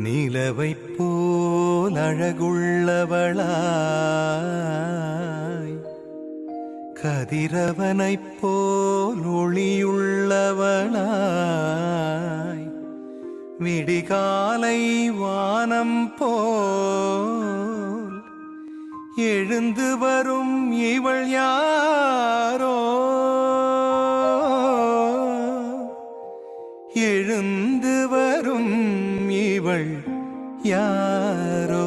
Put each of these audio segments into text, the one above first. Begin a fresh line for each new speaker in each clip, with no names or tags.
நிலவைப் போல் அழகுள்ளவளாய், கதிரவனைப் போல் ஒளியுள்ளவளாய், விடிகாலை வானம் போல் எழுந்து வரும் இவள் யாரோ, எழுந்து வரும் இவள் யாரோ.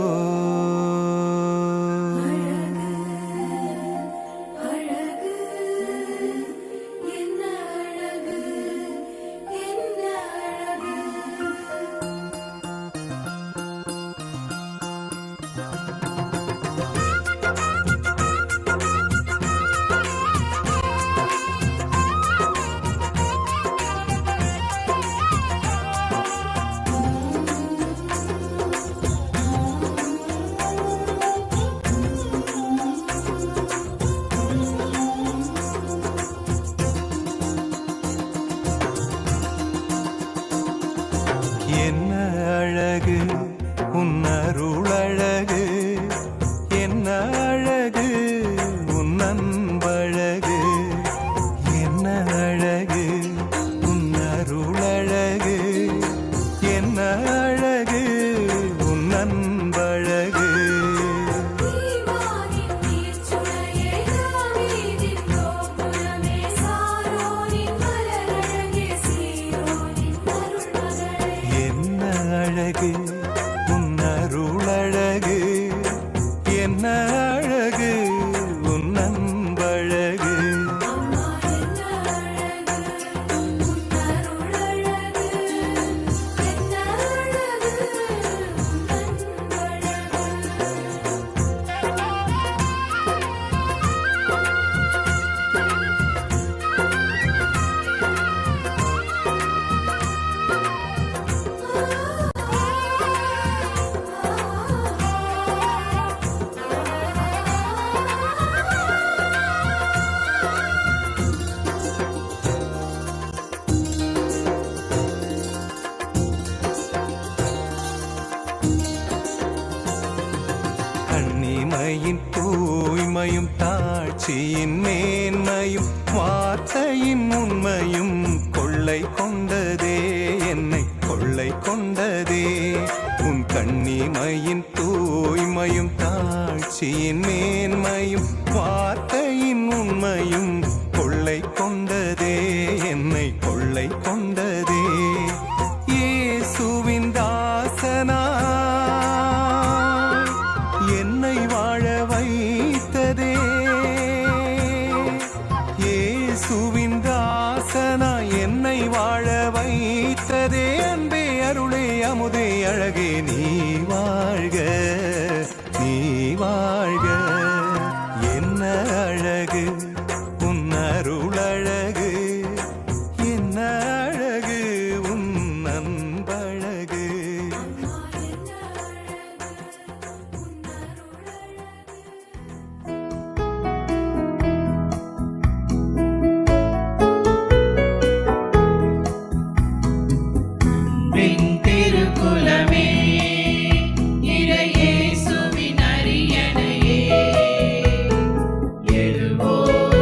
என்ன அழகு உன் அருளழகு, என்ன அழகு உன் அன்பழகு, என்ன அழகு உன் அருளழகு, என்ன அழகு உன் அன்பழகு. அழகு உன் அருளழகு, என்ன அழகு உன் அன்பழகு. கண்ணிமையின் தூய்மையும் தாட்சியின் மேன்மையும் வார்த்தையின் உண்மையும் கொள்ளை கொண்டதே, என்னை கொள்ளை கொண்டதே. உன் கண்ணிமையின் தூய்மையும் தாட்சியின் மேன்மையும் வார்த்தையின் உண்மையும் கொள்ளை கொண்டதே, என்னை கொள்ளை கொண்டதே. இயேசுவின் தாசனா என்னை வாழ வைத்ததே, இயேசுவின் தாசனா என்னை வாழ வைத்ததே. அன்பே அருளே அமுதே அழகே நீ வாழ்க, நீ வாழ்க. என்ன அழகு உன் அருளழகு, என்ன அழகு உன் அன்பழகு.
திருக்குலமே இறையேசுவின் அரியணையே எழுவோம்.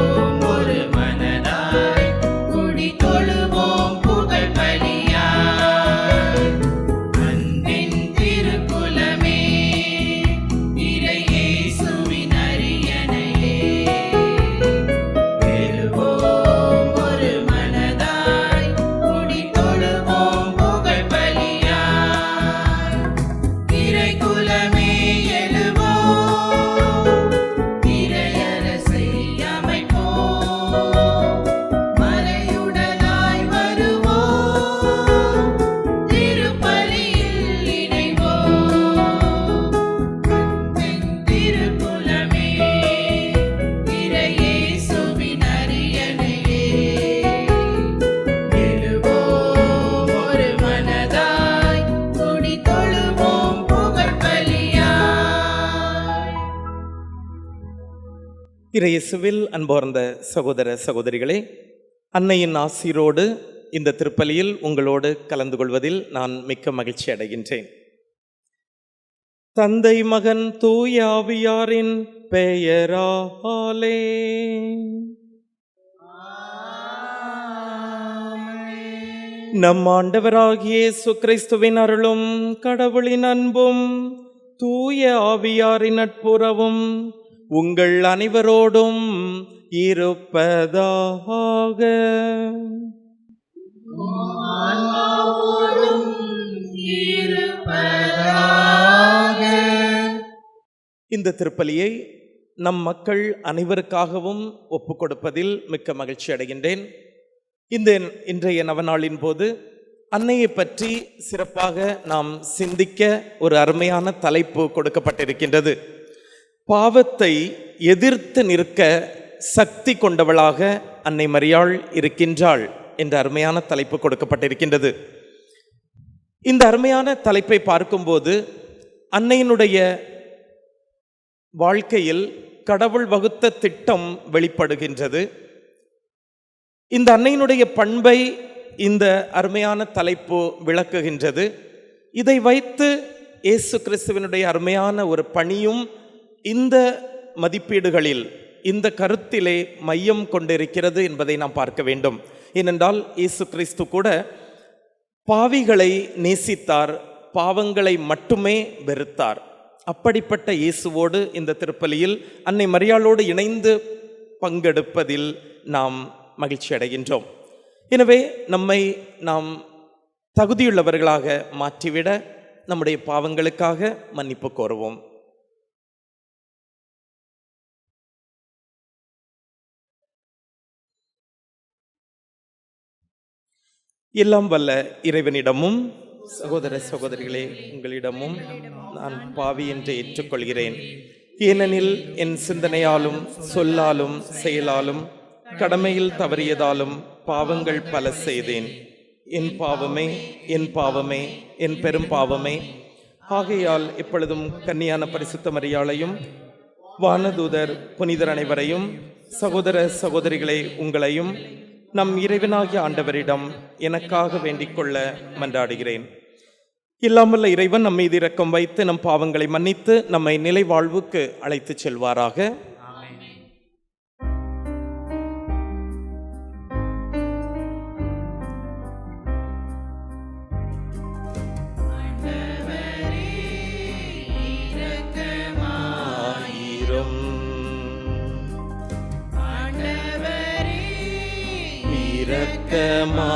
இறையேசுவில் அன்பார்ந்த சகோதர சகோதரிகளே, அன்னையின் ஆசீரோடு இந்த திருப்பலியில் உங்களோடு கலந்து கொள்வதில் நான் மிக்க மகிழ்ச்சி அடைகின்றேன். தந்தை மகன் தூய ஆவியாரின் பெயராலே நம் ஆண்டவராகிய இயேசு கிறிஸ்துவின் அருளும் கடவுளின் அன்பும் தூய ஆவியாரின் நட்புறவும் உங்கள் அனைவரோடும் இருப்பதாக. இந்த திருப்பலியை நம் மக்கள் அனைவருக்காகவும் ஒப்புக் கொடுப்பதில் மிக்க மகிழ்ச்சி அடைகின்றேன். இன்றைய நவநாளின் போது அன்னையை பற்றி சிறப்பாக நாம் சிந்திக்க ஒரு அருமையான தலைப்பு கொடுக்கப்பட்டிருக்கின்றது. பாவத்தை எதிர்த்து நிற்க சக்தி கொண்டவளாக அன்னை மரியாள் இருக்கின்றாள் என்ற அருமையான தலைப்பு கொடுக்கப்பட்டிருக்கின்றது. இந்த அருமையான தலைப்பை பார்க்கும்போது அன்னையினுடைய வாழ்க்கையில் கடவுள் வகுத்த திட்டம் வெளிப்படுகின்றது. இந்த அன்னையினுடைய பண்பை இந்த அருமையான தலைப்பு விளக்குகின்றது. இதை வைத்து இயேசு கிறிஸ்துவினுடைய அருமையான ஒரு பணியும் இந்த மதிப்பீடுகளில் இந்த கருத்திலே மையம் கொண்டிருக்கிறது என்பதை நாம் பார்க்க வேண்டும். ஏனென்றால் இயேசு கிறிஸ்து கூட பாவிகளை நேசித்தார், பாவங்களை மட்டுமே வெறுத்தார். அப்படிப்பட்ட இயேசுவோடு இந்த திருப்பலியில் அன்னை மரியாளோடு இணைந்து பங்கெடுப்பதில் நாம் மகிழ்ச்சி அடைகின்றோம். எனவே நம்மை நாம் தகுதியுள்ளவர்களாக மாற்றிவிட நம்முடைய பாவங்களுக்காக மன்னிப்பு கோருவோம். எல்லாம் வல்ல இறைவனிடமும் சகோதர சகோதரிகளே உங்களிடமும் நான் பாவி என்று ஏற்றுக்கொள்கிறேன். ஏனெனில் என் சிந்தனையாலும் சொல்லாலும் செயலாலும் கடமையில் தவறியதாலும் பாவங்கள் பல செய்தேன். என் பாவமே என் பாவமே என் பெரும் பாவமே. ஆகையால் எப்பொழுதும் கன்னியான பரிசுத்த மரியாளையும் வானதூதர் புனிதர் அனைவரையும் சகோதர சகோதரிகளே உங்களையும் நம் இறைவனாகிய ஆண்டவரிடம் எனக்காக வேண்டிக் கொள்ள மன்றாடுகிறேன். இல்லாமல்ல இறைவன் நம் மீது இரக்கம் வைத்து நம் பாவங்களை மன்னித்து நம்மை நிலை வாழ்வுக்கு அழைத்து செல்வாராக.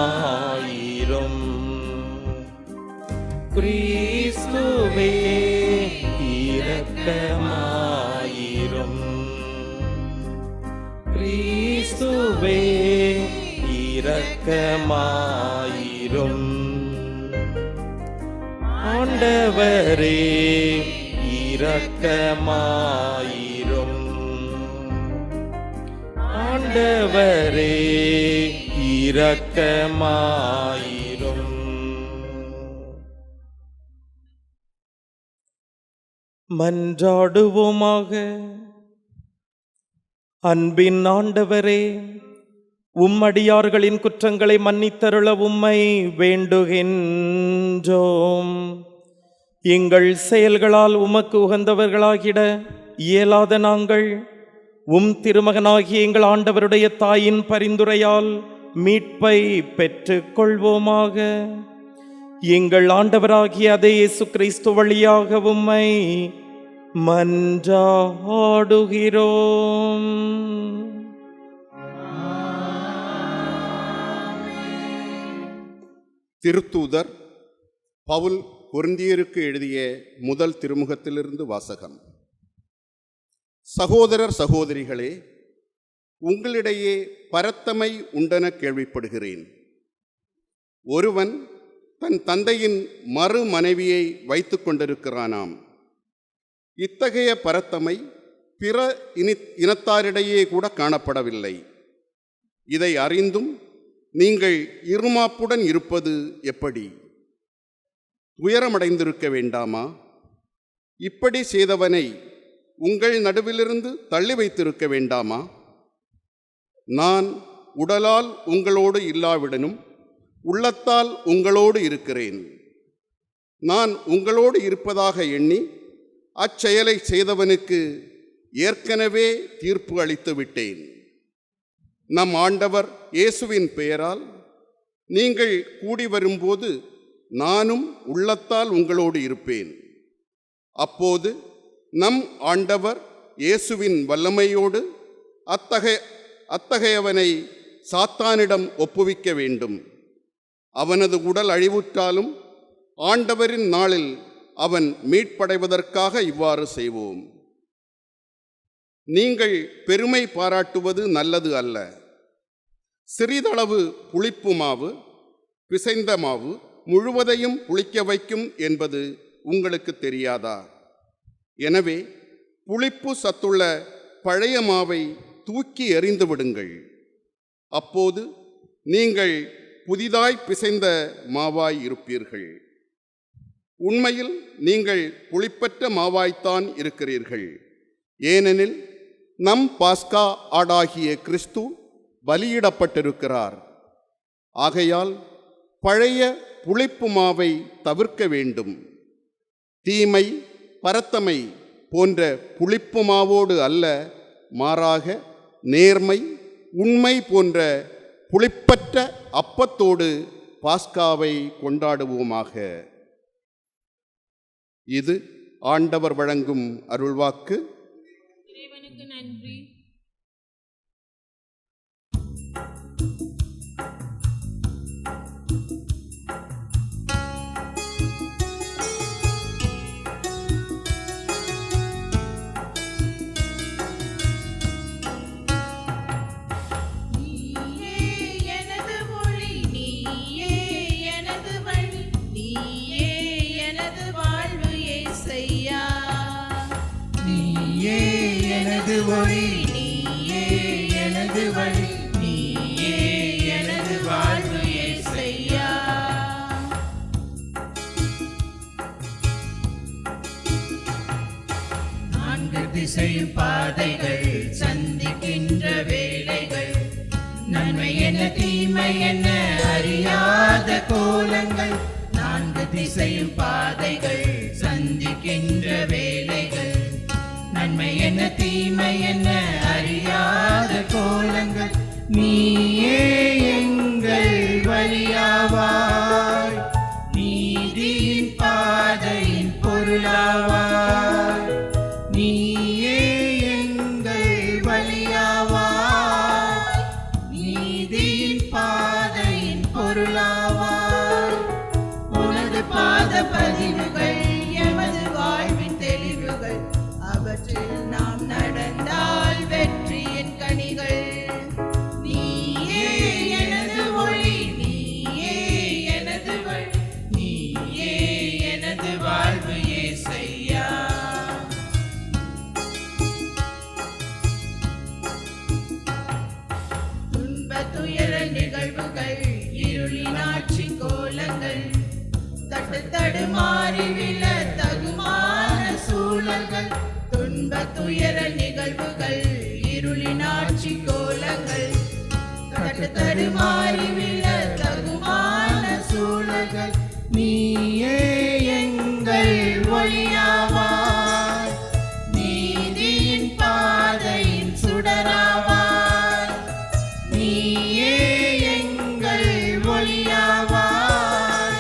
இரக்கமாயிரும் கிறிஸ்துவே, இரக்கமாயிரும் கிறிஸ்துவே, இரக்கமாயிரும் ஆண்டவரே, இரக்கமாயிரும் ஆண்டவரே, இரக்கமாயிரும். மன்றாடுவோமாக. அன்பின் ஆண்டவரே, உம்மடியார்களின் குற்றங்களை மன்னித்தருள உம்மை வேண்டுகின்றோம். எங்கள் செயல்களால் உமக்கு உகந்தவர்களாகிட இயலாத நாங்கள் திருமகனாகிய எங்கள் ஆண்டவருடைய தாயின் பரிந்துரையால் மீட்பை பெற்றுக் கொள்வோமாக. எங்கள் ஆண்டவராகிய அதே இயேசு கிறிஸ்து வழியாக உம்மை மன்றாடுகிறோம்.
திருத்தூதர் பவுல் கொரிந்தியருக்கு எழுதிய முதல் திருமுகத்திலிருந்து வாசகம். சகோதரர் சகோதரிகளே, உங்களிடையே பரத்தமை உண்டென கேள்விப்படுகிறேன். ஒருவன் தன் தந்தையின் மறு மனைவியை வைத்து கொண்டிருக்கிறானாம். இத்தகைய பரத்தமை பிற இனத்தாரிடையே கூட காணப்படவில்லை. இதை அறிந்தும் நீங்கள் இருமாப்புடன் இருப்பது எப்படி? துயரமடைந்திருக்க வேண்டாமா? இப்படி செய்தவனை உங்கள் நடுவிலிருந்து தள்ளி வைத்திருக்க வேண்டாமா? நான் உடலால் உங்களோடு இல்லாவிடனும் உள்ளத்தால் உங்களோடு இருக்கிறேன். நான் உங்களோடு இருப்பதாக எண்ணி அச்செயலை செய்தவனுக்கு ஏற்கனவே தீர்ப்பு அளித்து விட்டேன். நம் ஆண்டவர் இயேசுவின் பெயரால் நீங்கள் கூடி வரும்போது நானும் உள்ளத்தால் உங்களோடு இருப்பேன். அப்போது நம் ஆண்டவர் இயேசுவின் வல்லமையோடு அத்தகையவனை சாத்தானிடம் ஒப்புவிக்க வேண்டும். அவனது உடல் அழிவுற்றாலும் ஆண்டவரின் நாளில் அவன் மீட்படைவதற்காக இவ்வாறு செய்வோம். நீங்கள் பெருமை பாராட்டுவது நல்லது அல்ல. சிறிதளவு புளிப்பு மாவு பிசைந்த மாவு முழுவதையும் புளிக்க வைக்கும் என்பது உங்களுக்கு தெரியாதா? எனவே புளிப்பு சத்துள்ள பழைய மாவை தூக்கி எறிந்து விடுங்கள். அப்போது நீங்கள் புதிதாய் பிசைந்த மாவாய் இருப்பீர்கள். உண்மையில் நீங்கள் புளிப்பற்ற மாவாய்த்தான் இருக்கிறீர்கள். ஏனெனில் நம் பாஸ்கா ஆடாகிய கிறிஸ்து பலியிடப்பட்டிருக்கிறார். ஆகையால் பழைய புளிப்பு மாவை தவிர்க்க வேண்டும். தீமை பரத்தமை போன்ற புளிப்பு மாவோடு அல்ல, மாறாக நேர்மை உண்மை போன்ற புளிப்பற்ற அப்பத்தோடு பாஸ்காவை கொண்டாடுவோமாக. இது ஆண்டவர் வழங்கும் அருள்வாக்கு.
இறைவனுக்கு நன்றி.
வழி நீயே எனது வழி, நீயே எனது வாழ்வு இயேசையா. நான்கு திசையும் பாதைகள் சந்திக்கின்ற வேளைகள், நன்மை என்ன தீமை என்ன அறியாத கோலங்கள். நான்கு திசையும் பாதைகள் சந்திக்கின்ற வேளைகள், நன்மை என்ன தீமை என்ன அறியாத கோலங்கள். நீயே எங்கள் வழியாவாய், நீதியின் பாதையின் பொருளாவாய். நீயே எங்கள் வழியாவாய், நீதியின் பாதையின் பொருளாவாய். உனது பாத பதிவுகள் எமது வாழ்வின் தெளிவுகள், அவற்றில் நாம் நடந்தால் வெற்றியின் கனிகள். நீயே எனது ஒளி, நீயே எனது வழி, நீயே எனது வாழ்வு இயேசையா. துன்ப துயர நிகழ்வுகள் இருளின் ஆட்சி கோலங்கள், தட்டு தடுமாறி விழ தகுமான சூழல்கள். துன்ப துயர நிகழ்வுகள் இருளின் ஆட்சி கோலங்கள், தட்டு தடுமாறி விழ தகுமான சூழல்கள். நீயே எங்கள் ஒளியாவாய், நீதியின் பாதையின் சுடராவாய். நீயே எங்கள் ஒளியாவாய்,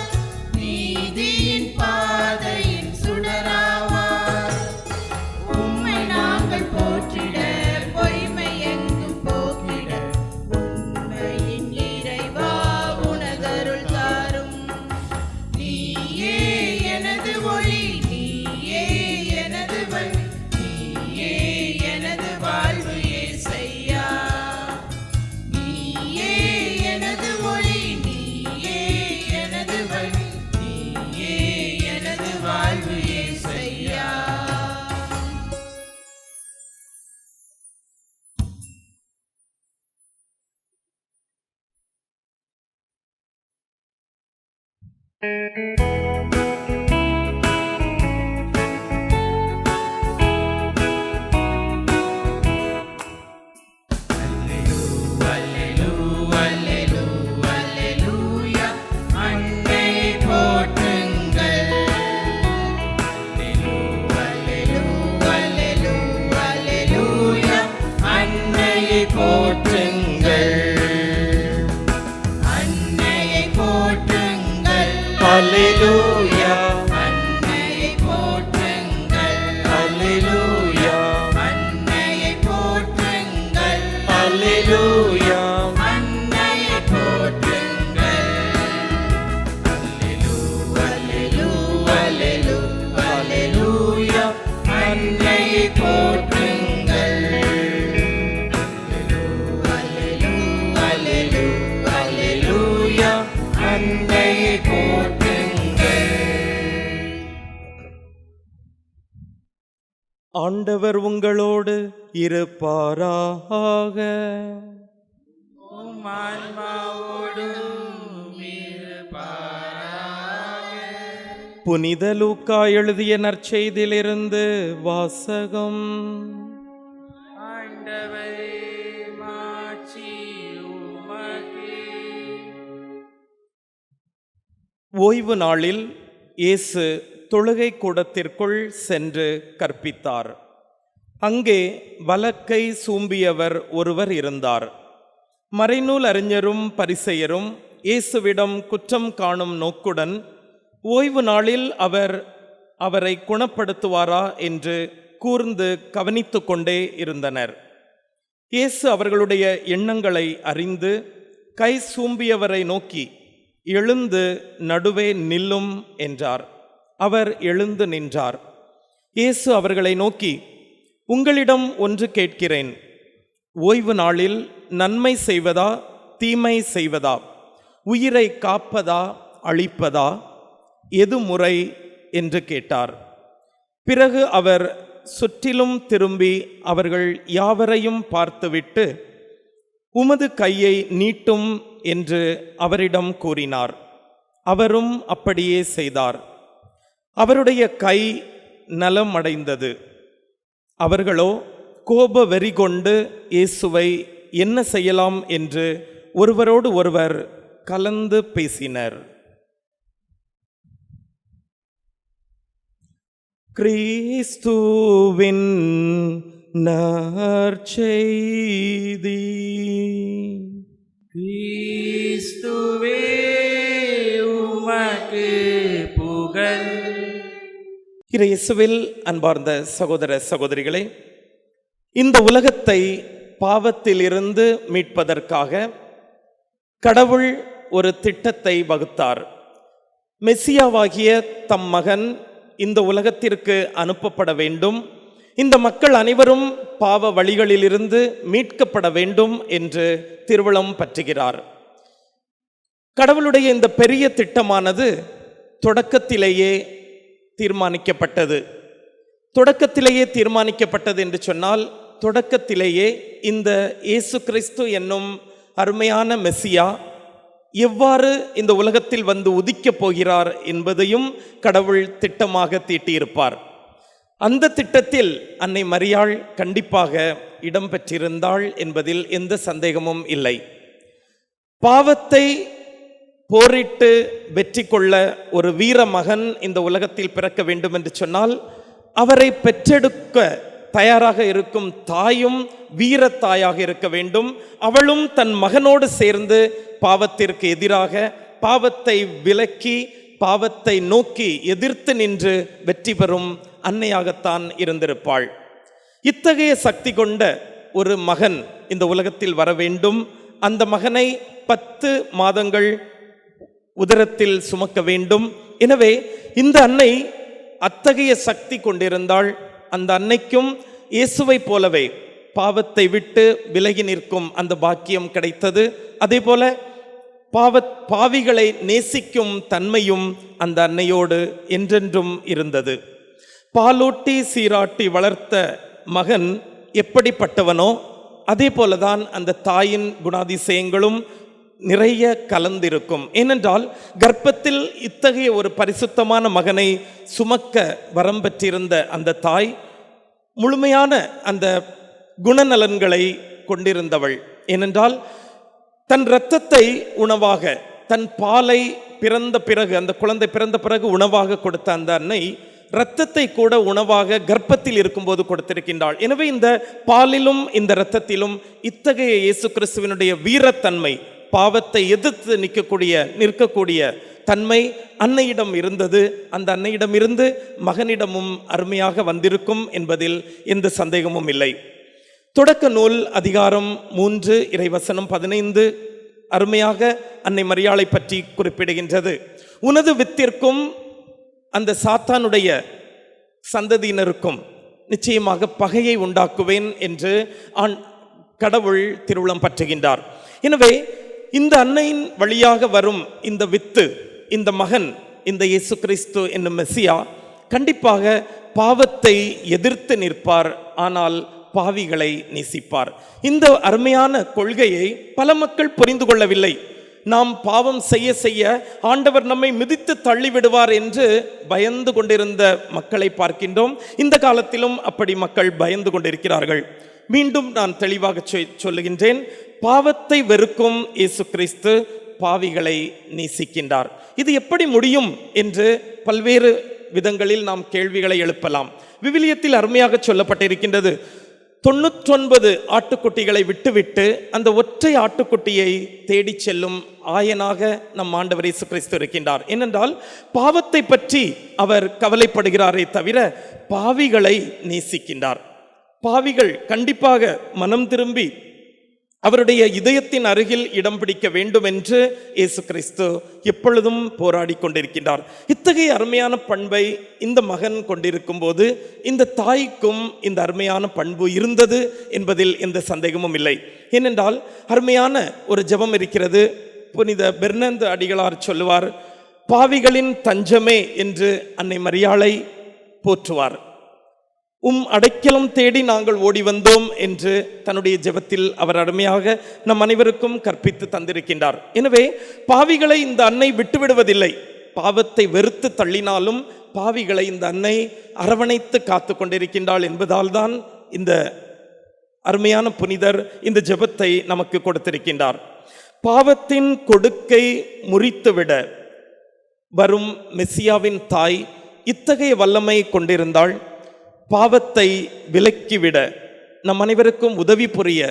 நீதியின் பாதையின் சுடராவாய். உம்மை நாங்கள் போற்றிட பொய்மை எங்கும் போக்கிட, உண்மையின் இறைவா உனதருள் தாரும். நீயே எனது ஒளி, நீயே எனது வழி, நீயே எனது வாழ்வு இயேசையா. நீயே எனது ஒளி, நீயே எனது வழி, நீயே எனது வாழ்வு இயேசையா.
போற்றுங்கள்.
அன்னையை போற்றுங்கள்.
அல்லேலூயா
அன்னையை போற்றுங்கள்.
அல்லேலூயா
அன்னையை போற்றுங்கள்.
அல்லேலூயா
அன்னையை போற்றுங்கள். அல்லேலூ அல்லேலூ அல்லேலூயா அன்னையை போற்றுங்கள். அல்லேலூ அல்லேலூ அல்லேலூயா அன்னையை போற்றுங்கள்.
ஆண்டவர் உங்களோடு இருப்பாராக.
உம் ஆன்மாவோடும் இருப்பாராக.
புனித லூக்கா எழுதிய நற்செய்தியிலிருந்து வாசகம்.
ஆண்டவரே மாட்சி உமக்கே.
ஓய்வு நாளில் இயேசு தொழுகை கூடத்திற்குள் சென்று கற்பித்தார். அங்கே வலக்கை சூம்பியவர் ஒருவர் இருந்தார். மறைநூல் அறிஞரும் பரிசேயரும் இயேசுவிடம் குற்றம் காணும் நோக்குடன் ஓய்வு நாளில் அவரை குணப்படுத்துவாரா என்று கூர்ந்து கவனித்து கொண்டே இருந்தனர். இயேசு அவர்களுடைய எண்ணங்களை அறிந்து கை சூம்பியவரை நோக்கி, எழுந்து நடுவே நில்லும் என்றார். அவர் எழுந்து நின்றார். இயேசு அவர்களை நோக்கி, உங்களிடம் ஒன்று கேட்கிறேன். ஓய்வு நாளில் நன்மை செய்வதா தீமை செய்வதா, உயிரை காப்பதா அழிப்பதா, எது முறை என்று கேட்டார். பிறகு அவர் சுற்றிலும் திரும்பி அவர்கள் யாவரையும் பார்த்துவிட்டு, உமது கையை நீட்டும் என்று அவரிடம் கூறினார். அவரும் அப்படியே செய்தார். அவருடைய கை நலம் அடைந்தது. அவர்களோ கோப வெறி கொண்டு இயேசுவை என்ன செய்யலாம் என்று ஒருவரோடு ஒருவர் கலந்து பேசினர். கிறிஸ்துவின் நற்செய்தி.
கிறிஸ்துவே உமக்கு புகழ்.
இயேசுவில் அன்பார்ந்த சகோதர சகோதரிகளே, இந்த உலகத்தை பாவத்திலிருந்து மீட்பதற்காக கடவுள் ஒரு திட்டத்தை வகுத்தார். மெசியாவாகிய தம் மகன் இந்த உலகத்திற்கு அனுப்பப்பட வேண்டும், இந்த மக்கள் அனைவரும் பாவ வழிகளிலிருந்து மீட்கப்பட வேண்டும் என்று திருவுளம் பற்றுகிறார். கடவுளுடைய இந்த பெரிய திட்டமானது தொடக்கத்திலேயே தீர்மானிக்கப்பட்டது. தொடக்கத்திலேயே தீர்மானிக்கப்பட்டது என்று சொன்னால், தொடக்கத்திலேயே இந்த இயேசு கிறிஸ்து என்னும் அருமையான மெசியா எவ்வாறு இந்த உலகத்தில் வந்து உதிக்கப் போகிறார் என்பதையும் கடவுள் திட்டமாக தீட்டியிருப்பார். அந்த திட்டத்தில் அன்னை மரியாள் கண்டிப்பாக இடம்பெற்றிருந்தாள் என்பதில் எந்த சந்தேகமும் இல்லை. பாவத்தை போரிட்டு வெற்றி கொள்ள ஒரு வீர மகன் இந்த உலகத்தில் பிறக்க வேண்டும் என்று சொன்னால், அவரை பெற்றெடுக்க தயாராக இருக்கும் தாயும் வீரத்தாயாக இருக்க வேண்டும். அவளும் தன் மகனோடு சேர்ந்து பாவத்திற்கு எதிராக பாவத்தை விலக்கி பாவத்தை நோக்கி எதிர்த்து நின்று வெற்றி பெறும் அன்னையாகத்தான் இருந்திருப்பாள். இத்தகைய சக்தி கொண்ட ஒரு மகன் இந்த உலகத்தில் வர வேண்டும். அந்த மகனை 10 மாதங்கள் உதரத்தில் சுமக்க வேண்டும். எனவே இந்த அன்னை அத்தகைய சக்தி கொண்டிருந்தாள். அந்த அன்னைக்கும் இயேசுவை போலவே பாவத்தை விட்டு விலகி நிற்கும் அந்த பாக்கியம் கிடைத்தது. அதே போல பாவிகளை நேசிக்கும் தன்மையும் அந்த அன்னையோடு என்றென்றும் இருந்தது. பாலூட்டி சீராட்டி வளர்த்த மகன் எப்படிப்பட்டவனோ அதே போலதான் அந்த தாயின் குணாதிசயங்களும் நிறைய கலந்திருக்கும். ஏனென்றால் கர்ப்பத்தில் இத்தகைய ஒரு பரிசுத்தமான மகனை சுமக்க வரம் பெற்றிருந்த அந்த தாய் முழுமையான அந்த குணநலன்களை கொண்டிருந்தவள். ஏனென்றால் தன் இரத்தத்தை உணவாக, தன் பாலை பிறந்த பிறகு, அந்த குழந்தை பிறந்த பிறகு உணவாக கொடுத்த அந்த அன்னை இரத்தத்தை கூட உணவாக கர்ப்பத்தில் இருக்கும்போது கொடுத்திருக்கின்றாள். எனவே இந்த பாலிலும் இந்த இரத்தத்திலும் இத்தகைய இயேசு கிறிஸ்துவினுடைய வீரத்தன்மை, பாவத்தை எதிர்த்து நிற்கக்கூடிய தன்மை அன்னையிடம் இருந்தது. அந்த அன்னையிடம் இருந்து மகனிடமும் அருமையாக வந்திருக்கும் என்பதில் எந்த சந்தேகமும் இல்லை. தொடக்க நூல் அதிகாரம் 3 இறைவசனம் 15 அருமையாக அன்னை மரியாளை பற்றி குறிப்பிடுகின்றது. உனது வித்திற்கும் அந்த சாத்தானுடைய சந்ததியினருக்கும் நிச்சயமாக பகையை உண்டாக்குவேன் என்று கடவுள் திருவுளம் பற்றுகின்றார். எனவே இந்த அன்னையின் வழியாக வரும் இந்த வித்து, இந்த மகன், இந்த இயேசு கிறிஸ்து என்னும் மெசியா கண்டிப்பாக பாவத்தை எதிர்த்து நிற்பார், ஆனால் பாவிகளை நேசிப்பார். இந்த அருமையான கொள்கையை பல மக்கள் புரிந்து கொள்ளவில்லை. நாம் பாவம் செய்ய செய்ய ஆண்டவர் நம்மை மிதித்து தள்ளிவிடுவார் என்று பயந்து கொண்டிருந்த மக்களை பார்க்கின்றோம். இந்த காலத்திலும் அப்படி மக்கள் பயந்து கொண்டிருக்கிறார்கள். மீண்டும் நான் தெளிவாக சொல்லுகின்றேன், பாவத்தை வெறுக்கும் இயேசு கிறிஸ்து பாவிகளை நேசிக்கின்றார். இது எப்படி முடியும் என்று பல்வேறு விதங்களில் நாம் கேள்விகளை எழுப்பலாம். விவிலியத்தில் அருமையாக சொல்லப்பட்டிருக்கின்றது, 99 ஆட்டுக்குட்டிகளை விட்டுவிட்டு அந்த ஒற்றை ஆட்டுக்குட்டியை தேடி செல்லும் ஆயனாக நம் ஆண்டவர் இயேசு கிறிஸ்து இருக்கின்றார். ஏனென்றால் பாவத்தை பற்றி அவர் கவலைப்படுகிறாரே தவிர பாவிகளை நேசிக்கின்றார். பாவிகள் கண்டிப்பாக மனம் திரும்பி அவருடைய இதயத்தின் அருகில் இடம் பிடிக்க வேண்டும் என்று இயேசு கிறிஸ்து எப்பொழுதும் போராடி கொண்டிருக்கின்றார். இத்தகைய அருமையான பண்பை இந்த மகன் கொண்டிருக்கும் போது இந்த தாய்க்கும் இந்த அருமையான பண்பு இருந்தது என்பதில் எந்த சந்தேகமும் இல்லை. ஏனென்றால் அருமையான ஒரு ஜெபம் இருக்கிறது. புனித பெர்னார்து அடிகளார் சொல்லுவார், பாவிகளின் தஞ்சமே என்று அன்னை மரியாளை போற்றுவார். அடைக்கலம் தேடி நாங்கள் ஓடி வந்தோம் என்று தன்னுடைய ஜெபத்தில் அவர் அருமையாக நம் அனைவருக்கும் கற்பித்து தந்திருக்கின்றார். எனவே பாவிகளை இந்த அன்னை விட்டுவிடுவதில்லை. பாவத்தை வெறுத்து தள்ளினாலும் பாவிகளை இந்த அன்னை அரவணைத்து காத்து கொண்டிருக்கின்றாள் என்பதால் தான் இந்த அருமையான புனிதர் இந்த ஜெபத்தை நமக்கு கொடுத்திருக்கின்றார். பாவத்தின் கொடுக்கை முறித்துவிட வரும் மெசியாவின் தாய் இத்தகைய வல்லமை கொண்டிருந்தாள். பாவத்தை விலக்கிவிட நம் அனைவருக்கும் உதவி புரிய,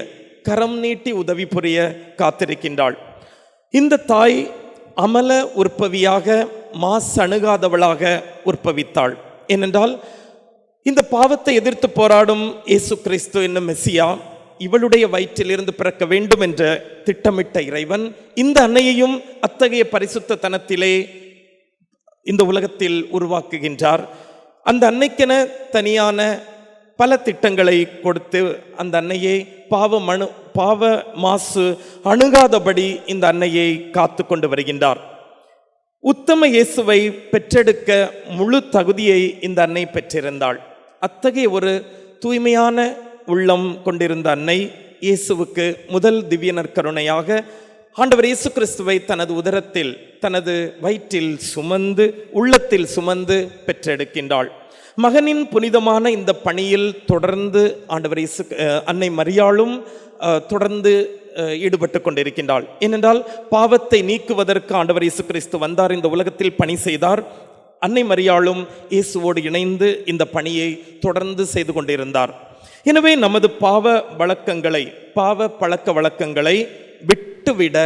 கரம் நீட்டி உதவி புரிய காத்திருக்கின்றாள். இந்த தாய் அமல உற்பவியாக, மாசணுகாதவளாக உற்பவித்தாள். ஏனென்றால் இந்த பாவத்தை எதிர்த்து போராடும் இயேசு கிறிஸ்து என்னும் மெசியா இவளுடைய வயிற்றிலிருந்து பிறக்க வேண்டும் என்ற திட்டமிட்ட இறைவன் இந்த அன்னையையும் அத்தகைய பரிசுத்த தனத்திலே இந்த உலகத்தில் உருவாக்குகின்றார். அந்த அன்னைக்கென தனியான பல திட்டங்களை கொடுத்து அந்த அன்னையை பாவ மாசு அணுகாதபடி இந்த அன்னையை காத்து கொண்டு வருகின்றார். உத்தம இயேசுவை பெற்றெடுக்க முழு தகுதியை இந்த அன்னை பெற்றிருந்தாள். அத்தகைய ஒரு தூய்மையான உள்ளம் கொண்டிருந்த அன்னை இயேசுவுக்கு முதல் திவ்ய நற்கருணையாக ஆண்டவர் இயேசு கிறிஸ்துவை தனது உதரத்தில், தனது வயிற்றில் சுமந்து, உள்ளத்தில் சுமந்து பெற்றெடுக்கின்றாள். மகனின் புனிதமான இந்த பணியில் தொடர்ந்து ஆண்டவர் அன்னை மரியாளும் தொடர்ந்து ஈடுபட்டு கொண்டிருக்கின்றாள். ஏனென்றால் பாவத்தை நீக்குவதற்கு ஆண்டவர் இயேசு கிறிஸ்து வந்தார், இந்த உலகத்தில் பணி செய்தார். அன்னை மரியாளும் இயேசுவோடு இணைந்து இந்த பணியை தொடர்ந்து செய்து கொண்டிருந்தார். எனவே நமது பாவ பழக்க வழக்கங்களை விட்டுவிட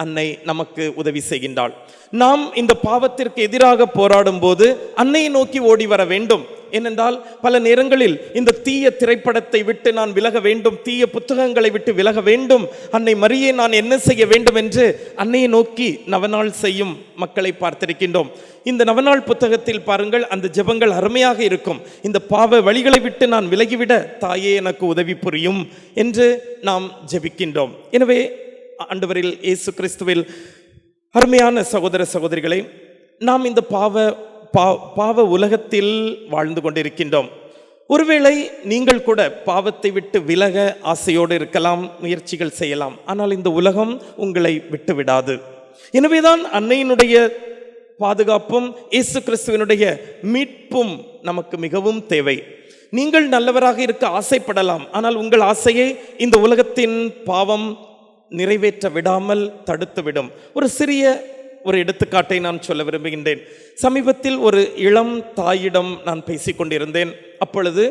அன்னை நமக்கு உதவி செய்கின்றாள். நாம் இந்த பாவத்திற்கு எதிராக போராடும் போது அன்னையை நோக்கி ஓடி வர வேண்டும். ஏனென்றால் பல நேரங்களில் இந்த தீய திரைப்படத்தை விட்டு நான் விலக வேண்டும், தீய புத்தகங்களை விட்டு விலக வேண்டும், அன்னை மரியே நான் என்ன செய்ய வேண்டும் என்று அன்னையை நோக்கி நவநாள் செய்யும் மக்களை பார்த்திருக்கின்றோம். இந்த நவநாள் புத்தகத்தில் பாருங்கள், அந்த ஜெபங்கள் அருமையாக இருக்கும். இந்த பாவ வழிகளை விட்டு நான் விலகிவிட தாயே எனக்கு உதவி புரியும் என்று நாம் ஜெபிக்கின்றோம். எனவே ஆண்டவரில் இயேசு கிறிஸ்துவில் அருமையான சகோதர சகோதரிகளை, நாம் இந்த பாவ உலகத்தில் வாழ்ந்து கொண்டிருக்கின்றோம். ஒருவேளை நீங்கள் கூட பாவத்தை விட்டு விலக ஆசையோடு இருக்கலாம், முயற்சிகள் செய்யலாம். ஆனால் இந்த உலகம் உங்களை விட்டு விடாது. எனவேதான் அன்னையினுடைய பாதுகாப்பும் இயேசு கிறிஸ்துவினுடைய மீட்பும் நமக்கு மிகவும் தேவை. நீங்கள் நல்லவராக இருக்க ஆசைப்படலாம், ஆனால் உங்கள் ஆசையை இந்த உலகத்தின் பாவம் நிறைவேற்ற விடாமல் தடுத்துவிடும். ஒரு சிறிய ஒரு எடுத்துக்காட்டை நான் சொல்ல விரும்புகின்றேன். சமீபத்தில் ஒரு இளம் தாயிடம் நான் பேசிக்கொண்டிருந்தேன். அப்பொழுது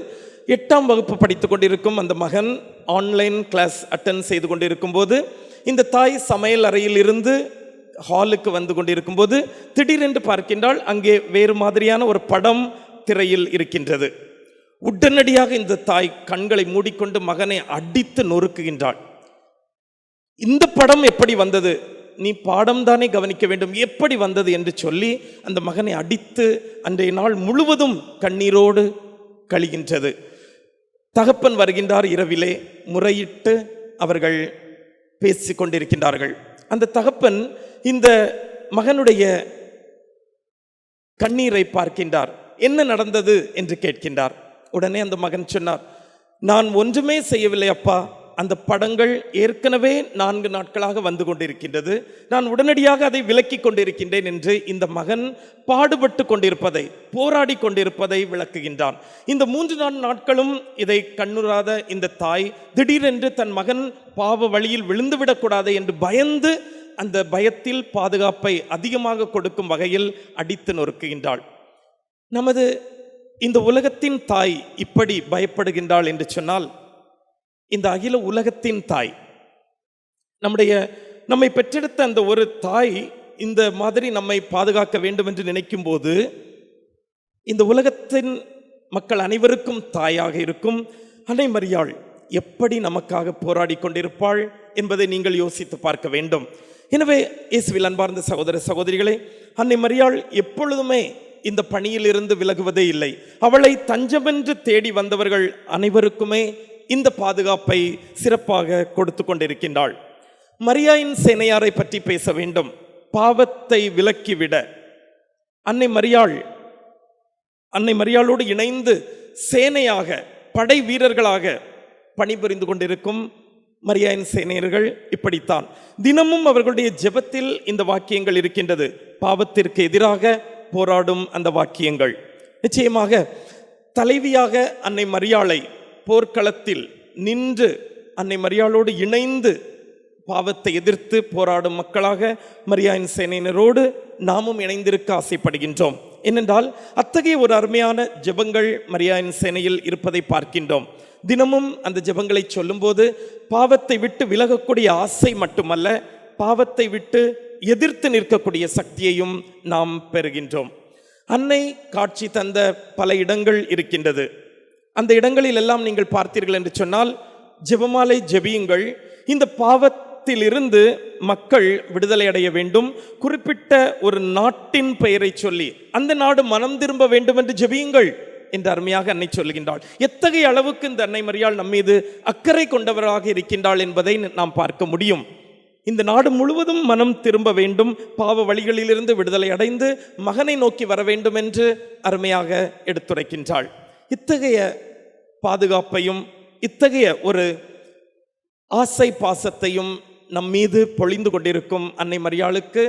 8ஆம் வகுப்பு படித்து கொண்டிருக்கும் அந்த மகன் ஆன்லைன் கிளாஸ் அட்டன் செய்து கொண்டிருக்கும் போது இந்த தாய் சமையல் அறையில் இருந்து ஹாலுக்கு வந்து கொண்டிருக்கும் போது திடீரென்று பார்க்கின்றால் அங்கே வேறு மாதிரியான ஒரு படம் திரையில் இருக்கின்றது. உடனடியாக இந்த தாய் கண்களை மூடிக்கொண்டு மகனை அடித்து நொறுக்குகின்றாள். இந்த படம் எப்படி வந்தது, நீ பாடம் தானே கவனிக்க வேண்டும், எப்படி வந்தது என்று சொல்லி அந்த மகனை அடித்து அன்றைய நாள் முழுவதும் கண்ணீரோடு கழிகின்றது. தகப்பன் வருகின்றார். இரவிலே முறையிட்டு அவர்கள் பேசிக் கொண்டிருக்கின்றார்கள். அந்த தகப்பன் இந்த மகனுடைய கண்ணீரை பார்க்கின்றார். என்ன நடந்தது என்று கேட்கின்றார். உடனே அந்த மகன் சொன்னார், நான் ஒன்றுமே செய்யவில்லை அப்பா, அந்த படங்கள் ஏற்கனவே 4 நாட்களாக வந்து கொண்டிருக்கின்றது, நான் உடனடியாக அதை விலக்கி கொண்டிருக்கின்றேன் என்று இந்த மகன் பாடுபட்டு கொண்டிருப்பதை, போராடி கொண்டிருப்பதை விளக்குகின்றான். இந்த 3-4 நாட்களும் இதை கண்ணுறாத இந்த தாய் திடீரென்று தன் மகன் பாவ வழியில் விழுந்துவிடக்கூடாது என்று பயந்து அந்த பயத்தில் பாதுகாப்பை அதிகமாக கொடுக்கும் வகையில் அடித்து நொறுக்குகின்றாள். நமது இந்த உலகத்தின் தாய் இப்படி பயப்படுகின்றாள் என்று சொன்னால், இந்த அகில உலகத்தின் தாய், நம்மை பெற்றெடுத்த அந்த ஒரு தாய் இந்த மாதிரி நம்மை பாதுகாக்க வேண்டும் என்று நினைக்கும் போது, இந்த உலகத்தின் மக்கள் அனைவருக்கும் தாயாக இருக்கும் அன்னை மரியாள் எப்படி நமக்காக போராடி கொண்டிருப்பாள் என்பதை நீங்கள் யோசித்து பார்க்க வேண்டும். எனவே இயேசுவில் அன்பார்ந்த சகோதர சகோதரிகளே, அன்னை மரியாள் எப்பொழுதுமே இந்த பணியிலிருந்து விலகுவதே இல்லை. அவளை தஞ்சமென்று தேடி வந்தவர்கள் அனைவருக்குமே இந்த பாதுகாப்பை சிறப்பாக கொடுத்து கொண்டிருக்கின்றாள். மரியாயின் சேனையாரை பற்றி பேச வேண்டும். பாவத்தை விலக்கிவிட அன்னை மரியாளோடு இணைந்து சேனையாக, படை வீரர்களாக பணிபுரிந்து கொண்டிருக்கும் மரியாயின் சேனையர்கள் இப்படித்தான். தினமும் அவர்களுடைய ஜெபத்தில் இந்த வாக்கியங்கள் இருக்கின்றது. பாவத்திற்கு எதிராக போராடும் அந்த வாக்கியங்கள். நிச்சயமாக தலைவியாக அன்னை மரியாளை போர்க்களத்தில் நின்று அன்னை மரியாளோடு இணைந்து பாவத்தை எதிர்த்து போராடும் மக்களாக மரியாயின் சேனையினரோடு நாமும் இணைந்திருக்க ஆசைப்படுகின்றோம். ஏனென்றால் அத்தகைய ஒரு அருமையான ஜெபங்கள் மரியாயின் சேனையில் இருப்பதை பார்க்கின்றோம். தினமும் அந்த ஜெபங்களை சொல்லும்போது பாவத்தை விட்டு விலகக்கூடிய ஆசை மட்டுமல்ல, பாவத்தை விட்டு எதிர்த்து நிற்கக்கூடிய சக்தியையும் நாம் பெறுகின்றோம். அன்னை காட்சி தந்த பல இடங்கள் இருக்கின்றது. அந்த இடங்களில் எல்லாம் நீங்கள் பார்த்தீர்கள் என்று சொன்னால், ஜெபமாலை ஜெபியுங்கள், இந்த பாவத்திலிருந்து மக்கள் விடுதலை அடைய வேண்டும், குறிப்பிட்ட ஒரு நாட்டின் பெயரை சொல்லி அந்த நாடு மனம் திரும்ப வேண்டும் என்று ஜெபியுங்கள் என்று அருமையாக அன்னை சொல்கின்றாள். எத்தகைய அளவுக்கு இந்த அன்னை மரியாள் நம்மீது அக்கறை கொண்டவராக இருக்கின்றாள் என்பதை நாம் பார்க்க முடியும். இந்த நாடு முழுவதும் மனம் திரும்ப வேண்டும், பாவ வழிகளிலிருந்து விடுதலை அடைந்து மகனை நோக்கி வர வேண்டும் என்று அருமையாக எடுத்துரைக்கின்றாள். இத்தகைய பாதுகாப்பையும் இத்தகைய ஒரு ஆசை பாசத்தையும் நம் மீது பொழிந்து கொண்டிருக்கும் அன்னை மரியாளுக்கு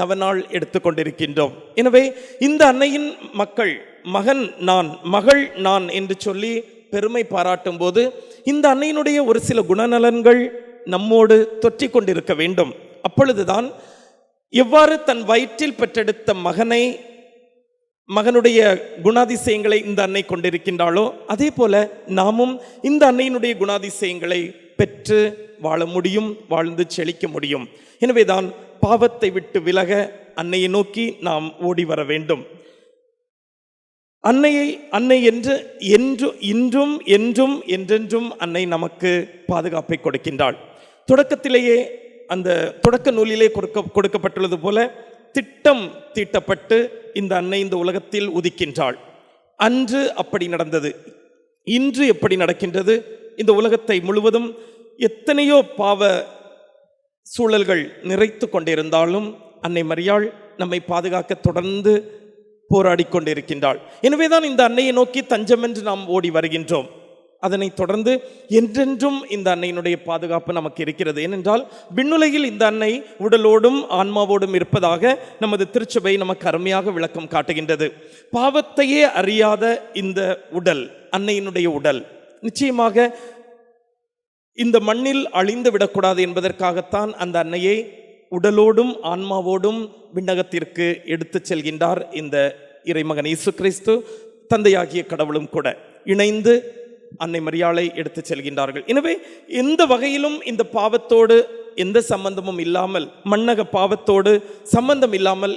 நவநாள் எடுத்துக்கொண்டிருக்கின்றோம். எனவே இந்த அன்னையின் மக்கள் மகன் நான், மகள் நான் என்று சொல்லி பெருமை பாராட்டும் போது இந்த அன்னையினுடைய ஒரு சில குணநலன்கள் நம்மோடு தொற்றிக் கொண்டிருக்க வேண்டும். அப்பொழுதுதான் எவ்வாறு தன் வயிற்றில் பெற்றெடுத்த மகனுடைய குணாதிசயங்களை இந்த அன்னை கொண்டிருக்கின்றாளோ அதே போல நாமும் இந்த அன்னையினுடைய குணாதிசயங்களை பெற்று வாழ முடியும், வாழ்ந்து செழிக்க முடியும். எனவேதான் பாவத்தை விட்டு விலக அன்னையை நோக்கி நாம் ஓடி வர வேண்டும். அன்னை என்று இன்றும் என்றும் என்றென்றும் அன்னை நமக்கு பாதுகாப்பை கொடுக்கின்றாள். தொடக்கத்திலேயே அந்த தொடக்க நூலிலே கொடுக்கப்பட்டுள்ளது போல திட்டம் தீட்டப்பட்டு இந்த அன்னை இந்த உலகத்தில் உதிக்கின்றாள். அன்று அப்படி நடந்தது, இன்று எப்படி நடக்கின்றது? இந்த உலகத்தை முழுவதும் எத்தனையோ பாவ சூழல்கள் நிறைத்து கொண்டிருந்தாலும் அன்னை மரியாள் நம்மை பாதுகாக்க தொடர்ந்து போராடி கொண்டிருக்கின்றாள். எனவேதான் இந்த அன்னையை நோக்கி தஞ்சம் என்று நாம் ஓடி வருகின்றோம். அதனை தொடர்ந்து என்றென்றும் இந்த அன்னையினுடைய பாதுகாப்பு நமக்கு இருக்கிறது. ஏனென்றால் விண்ணுலகில் இந்த அன்னை உடலோடும் ஆன்மாவோடும் இருப்பதாக நமது திருச்சபை நமக்கு அருமையாக விளக்கம் காட்டுகின்றது. பாவத்தையே அறியாத இந்த உடல், அன்னையினுடைய உடல், நிச்சயமாக இந்த மண்ணில் அழிந்து விடக்கூடாது என்பதற்காகத்தான் அந்த அன்னையை உடலோடும் ஆன்மாவோடும் விண்ணகத்திற்கு எடுத்துச் செல்கின்றார் இந்த இறைமகன் இயேசு கிறிஸ்து. தந்தையாகிய கடவுளும் கூட இணைந்து அன்னை மரியாளை எடுத்துச் செல்கின்றார்கள். எனவே எந்த வகையிலும் இந்த பாவத்தோடு எந்த சம்பந்தமும் இல்லாமல், மண்ணக பாவத்தோடு சம்பந்தம் இல்லாமல்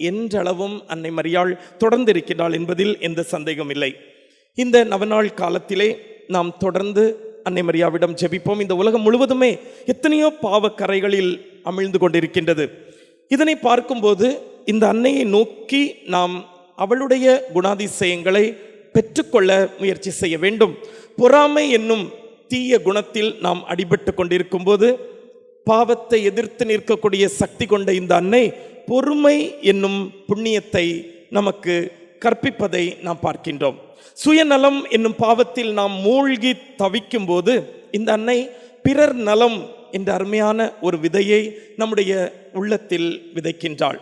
என்றளவும் அன்னை மரியாள் தொடர்ந்து இருக்கின்றாள் என்பதில் எந்த சந்தேகம் இல்லை. இந்த நவநாள் காலத்திலே நாம் தொடர்ந்து அன்னை மரியாவிடம் ஜெபிப்போம். இந்த உலகம் முழுவதுமே எத்தனையோ பாவக்கரைகளில் அமிழ்ந்து கொண்டிருக்கின்றது. இதனை பார்க்கும்போது இந்த அன்னையை நோக்கி நாம் அவளுடைய குணாதிசயங்களை பெற்றுக்கொள்ள முயற்சி செய்ய வேண்டும். பொறாமை என்னும் தீய குணத்தில் நாம் அடிபட்டு கொண்டிருக்கும் போது பாவத்தை எதிர்த்து நிற்கக்கூடிய சக்தி கொண்ட இந்த அன்னை பொறுமை என்னும் புண்ணியத்தை நமக்கு கற்பிப்பதை நாம் பார்க்கின்றோம். சுயநலம் என்னும் பாவத்தில் நாம் மூழ்கி தவிக்கும் போது இந்த அன்னை பிறர் நலம் என்ற அருமையான ஒரு விதையை நம்முடைய உள்ளத்தில் விதைக்கின்றாள்.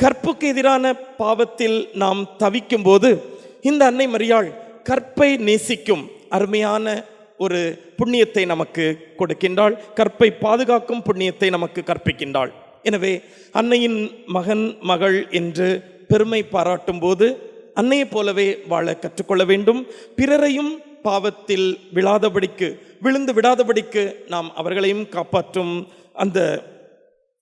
கற்புக்கு எதிரான பாவத்தில் நாம் தவிக்கும் போது இந்த அன்னை மரியாள் கற்பை நேசிக்கும் அருமையான ஒரு புண்ணியத்தை நமக்கு கொடுக்கின்றாள். கற்பை பாதுகாக்கும் புண்ணியத்தை நமக்கு கற்பிக்கின்றாள். எனவே அன்னையின் மகன் மகள் என்று பெருமை பாராட்டும் போது அன்னையைப் போலவே வாழ கற்றுக்கொள்ள வேண்டும். பிறரையும் பாவத்தில் விழுந்து விடாதபடிக்கு நாம் அவர்களையும் காப்பாற்றும் அந்த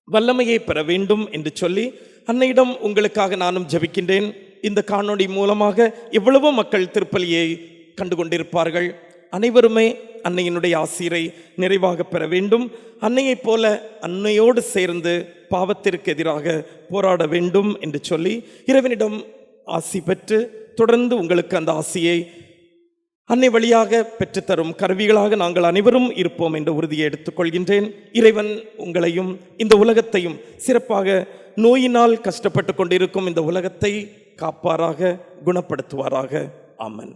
வல்லமையை பெற வேண்டும் என்று சொல்லி அன்னையிடம் உங்களுக்காக நானும் ஜெபிக்கின்றேன். இந்த காணொளி மூலமாக எவ்வளவோ மக்கள் திருப்பலியை கண்டு கொண்டிருப்பார்கள். அனைவருமே அன்னையினுடைய ஆசீரை நிறைவாக பெற வேண்டும். அன்னையைப் போல அன்னையோடு சேர்ந்து பாவத்திற்கு எதிராக போராட வேண்டும் என்று சொல்லி இறைவனிடம் ஆசி பெற்று தொடர்ந்து உங்களுக்கு அந்த ஆசியை அன்னை வழியாக பெற்றுத்தரும் கருவிகளாக நாங்கள் அனைவரும் இருப்போம் என்ற உறுதியை எடுத்துக்கொள்கின்றேன். இறைவன் உங்களையும் இந்த உலகத்தையும் சிறப்பாக நோயினால் கஷ்டப்பட்டு கொண்டிருக்கும் இந்த உலகத்தை காப்பாராக, குணப்படுத்துவாராக. ஆமென்.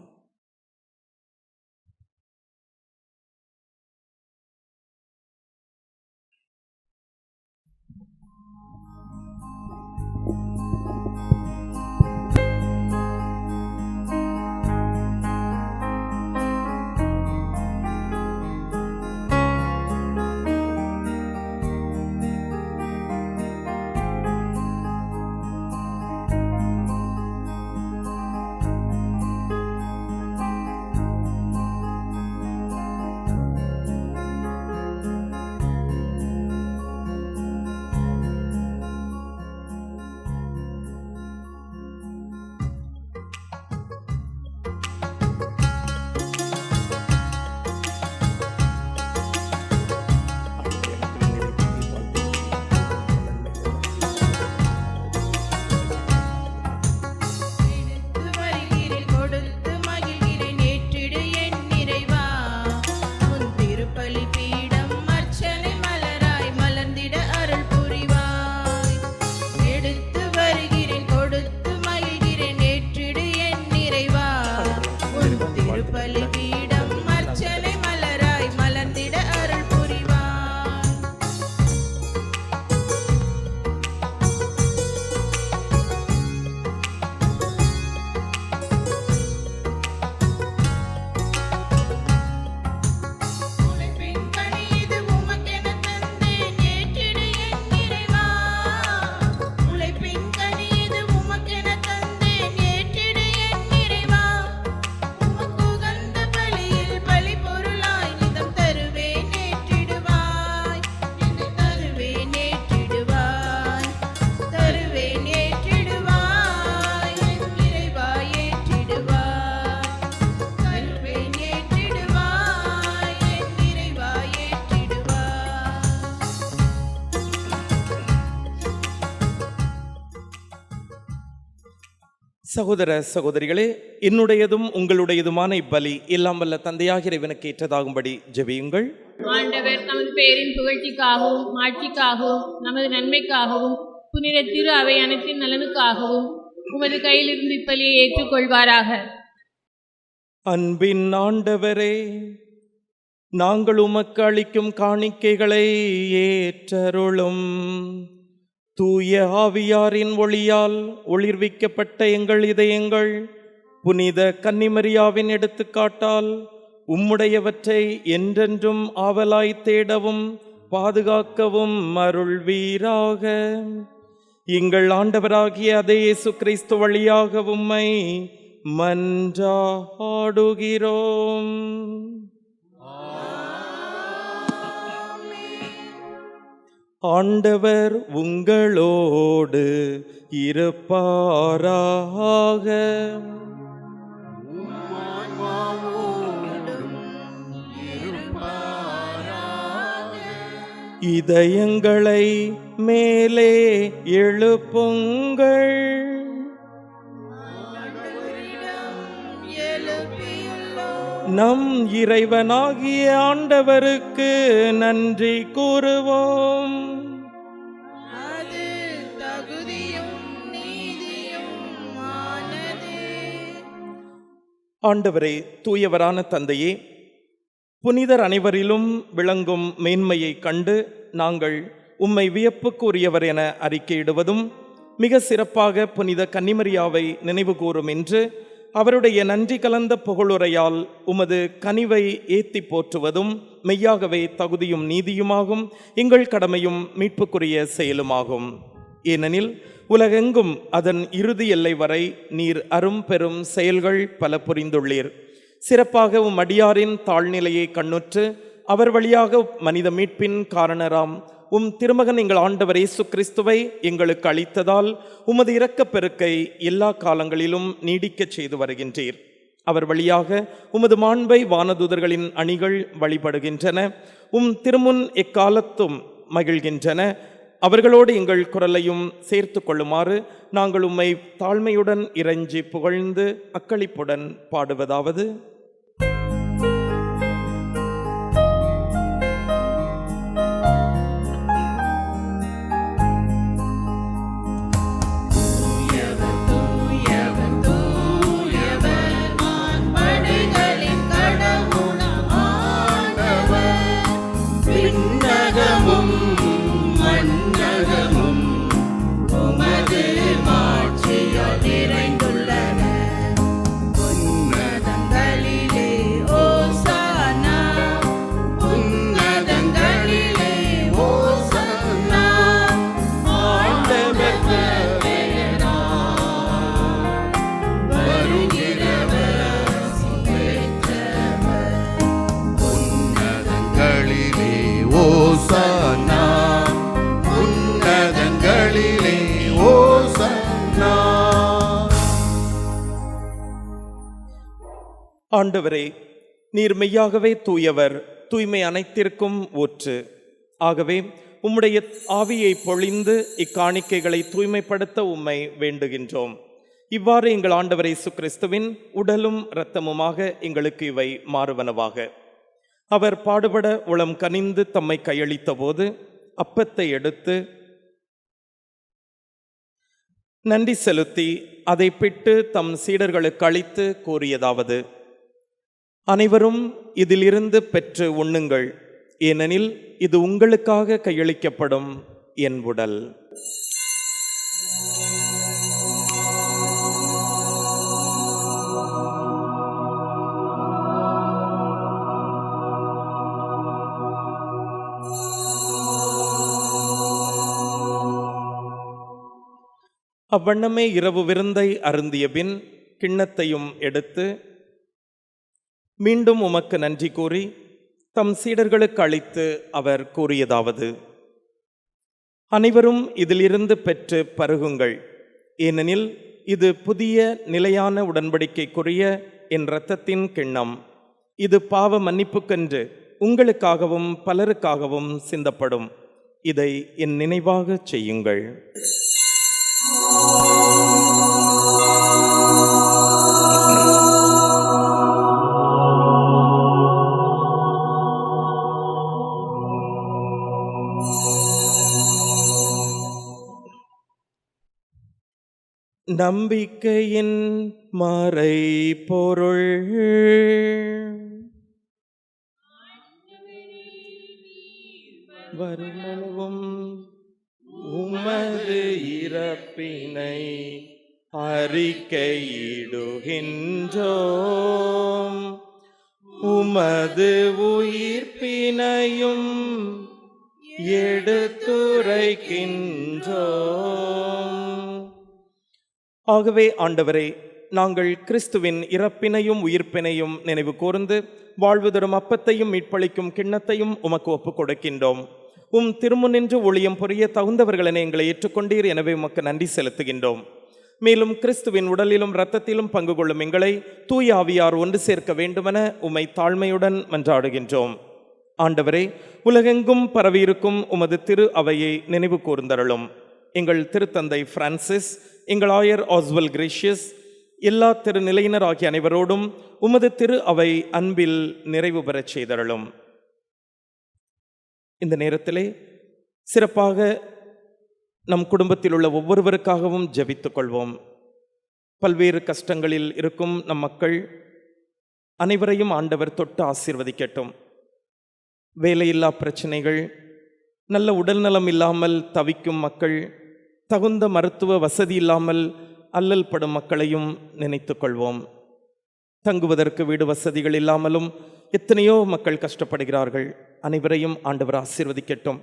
சகோதர சகோதரிகளே, என்னுடையதும் உங்களுடையதுமான இப்பலி எல்லாம் வல்ல தந்தையாகிய இறைவனுக்கு ஏற்றதாகும்படி ஜெபியுங்கள்.
ஆண்டவர் தமது பேரின் புகழ்ச்சிக்காகவும் மாட்சிக்காகவும் நமது நன்மைக்காகவும் புனித திரு அவை அனைத்தின் நலனுக்காகவும் உமது கையிலிருந்து இப்பலியை ஏற்றுக்கொள்வாராக.
அன்பின் ஆண்டவரே, நாங்கள் உமக்கு அளிக்கும் காணிக்கைகளை ஏற்றருளும். தூய ஆவியாரின் ஒளியால் ஒளிர்விக்கப்பட்ட எங்கள் இதயங்கள் புனித கன்னிமரியாவின் எடுத்துக்காட்டால் உம்முடையவற்றை என்றென்றும் ஆவலாய் தேடவும் பாதுகாக்கவும் அருள்வீராக. எங்கள் ஆண்டவராகிய அதே இயேசு கிறிஸ்து வழியாக உம்மை மன்றாடுகிறோம். ஆண்டவர் உங்களோடு இருப்பாராக. இதயங்களை மேலே எழுப்புங்கள். நம் இறைவனாகிய ஆண்டவருக்கு நன்றி கூறுவோம். ஆண்டவரே, தூயவரான தந்தையே, புனிதர் அனைவரிலும் விளங்கும் மேன்மையை கண்டு நாங்கள் உம்மை வியப்புக்குரியவர் என அறிக்கையிடுவதும், மிக சிறப்பாக புனித கன்னிமரியாவை நினைவு கூறும் என்று அவருடைய நன்றி கலந்த புகழுரையால் உமது கனிவை ஏத்தி போற்றுவதும் மெய்யாகவே தகுதியும் நீதியுமாகும், எங்கள் கடமையும் மீட்புக்குரிய செயலுமாகும். ஏனெனில் உலகெங்கும் அதன் இறுதி எல்லை வரை நீர் அரும் பெரும் செயல்கள் பல புரிந்துள்ளீர். சிறப்பாக உம் அடியாரின் தாழ்நிலையை கண்ணுற்று அவர் வழியாக மனித மீட்பின் காரணராம் உம் திருமகன் எங்கள் ஆண்டவர் இயேசு கிறிஸ்துவை எங்களுக்கு அளித்ததால் உமது இரக்கப் பெருக்கை எல்லா காலங்களிலும் நீடிக்கச் செய்து வருகின்றீர். அவர் வழியாக உமது மாண்பை வானதூதர்களின் அணிகள் வழிபடுகின்றன. உம் திருமுன் எக்காலத்தும் மகிழ்கின்றன. அவர்களோடு எங்கள் குரலையும் சேர்த்து கொள்ளுமாறு நாங்கள் உம்மை தாழ்மையுடன் இறைஞ்சி புகழ்ந்து அக்களிப்புடன் பாடுவதாவது: ஆண்டவரே, நீர் மெய்யாகவே தூயவர், தூய்மை அனைத்திற்கும் ஊற்று. ஆகவே உம்முடைய ஆவியை பொழிந்து இக்காணிக்கைகளை தூய்மைப்படுத்த உம்மை வேண்டுகின்றோம். இவ்வாறு எங்கள் ஆண்டவர் இயேசு கிறிஸ்துவின் உடலும் இரத்தமுமாக எங்களுக்கு இவை மாறுவனவாக. அவர் பாடுபட உளம் கனிந்து தம்மை கையளித்த போது அப்பத்தை எடுத்து நன்றி செலுத்தி அதை பிட்டு தம் சீடர்களுக்கு அளித்து கூறியதாவது: அனைவரும் இதிலிருந்து பெற்று உண்ணுங்கள், ஏனெனில் இது உங்களுக்காக கையளிக்கப்படும் என் உடல். அவ்வண்ணமே இரவு விருந்தை அருந்திய பின் கிண்ணத்தையும் எடுத்து மீண்டும் உமக்கு நன்றி கூறி தம் சீடர்களுக்கு அளித்து அவர் கூறியதாவது: அனைவரும் இதிலிருந்து பெற்று பருகுங்கள், ஏனெனில் இது புதிய நிலையான உடன்படிக்கைக்குரிய என் இரத்தத்தின் கிண்ணம். இது பாவ மன்னிப்புக்கென்று உங்களுக்காகவும் பலருக்காகவும் சிந்தப்படும். இதை என் நினைவாக செய்யுங்கள். நம்பிக்கையின் மறை பொருள். வருமளவும் உமது இறப்பினை அறிக்கையிடுகின்றோம், உமது உயிர்ப்பினையும் எடுத்துரைக்கின்றோம். ஆகவே ஆண்டவரே, நாங்கள் கிறிஸ்துவின் இறப்பினையும் உயிர்ப்பினையும் நினைவு கூர்ந்து வாழ்வு தரும் அப்பத்தையும் மீட்பளிக்கும் கிண்ணத்தையும் உமக்கு ஒப்புக் கொடுக்கின்றோம். உம் திருமுன்னின்று ஊழியம் புரிய தகுந்தவர்களென எங்களை ஏற்றுக்கொண்டீர். எனவே உமக்கு நன்றி செலுத்துகின்றோம். மேலும் கிறிஸ்துவின் உடலிலும் இரத்தத்திலும் பங்கு கொள்ளும் எங்களை தூய ஆவியார் ஒன்று சேர்க்க வேண்டுமென உம்மை தாழ்மையுடன் மன்றாடுகின்றோம். ஆண்டவரே, உலகெங்கும் பரவியிருக்கும் உமது திரு அவையை நினைவு கூர்ந்தருளும். எங்கள் திருத்தந்தை பிரான்சிஸ், எங்கள் ஆயர் ஆஸ்வல் கிரேஷியஸ், எல்லா திருநிலையினர் ஆகிய அனைவரோடும் உமது திரு அவை அன்பில் நிறைவு பெறச் செய்தருளும். இந்த நேரத்திலே சிறப்பாக நம் குடும்பத்தில் உள்ள ஒவ்வொருவருக்காகவும் ஜெபித்துக் கொள்வோம். பல்வேறு கஷ்டங்களில் இருக்கும் நம் மக்கள் அனைவரையும் ஆண்டவர் தொட்டு ஆசீர்வதிக்கட்டும். வேலையில்லா பிரச்சனைகள், நல்ல உடல்நலம் இல்லாமல் தவிக்கும் மக்கள், தகுந்த மருத்துவ வசதி இல்லாமல் அல்லல் படும் மக்களையும் நினைத்து கொள்வோம். தங்குவதற்கு வீடு வசதிகள் இல்லாமலும் எத்தனையோ மக்கள் கஷ்டப்படுகிறார்கள். அனைவரையும் ஆண்டவர் ஆசீர்வதிக்கட்டும்.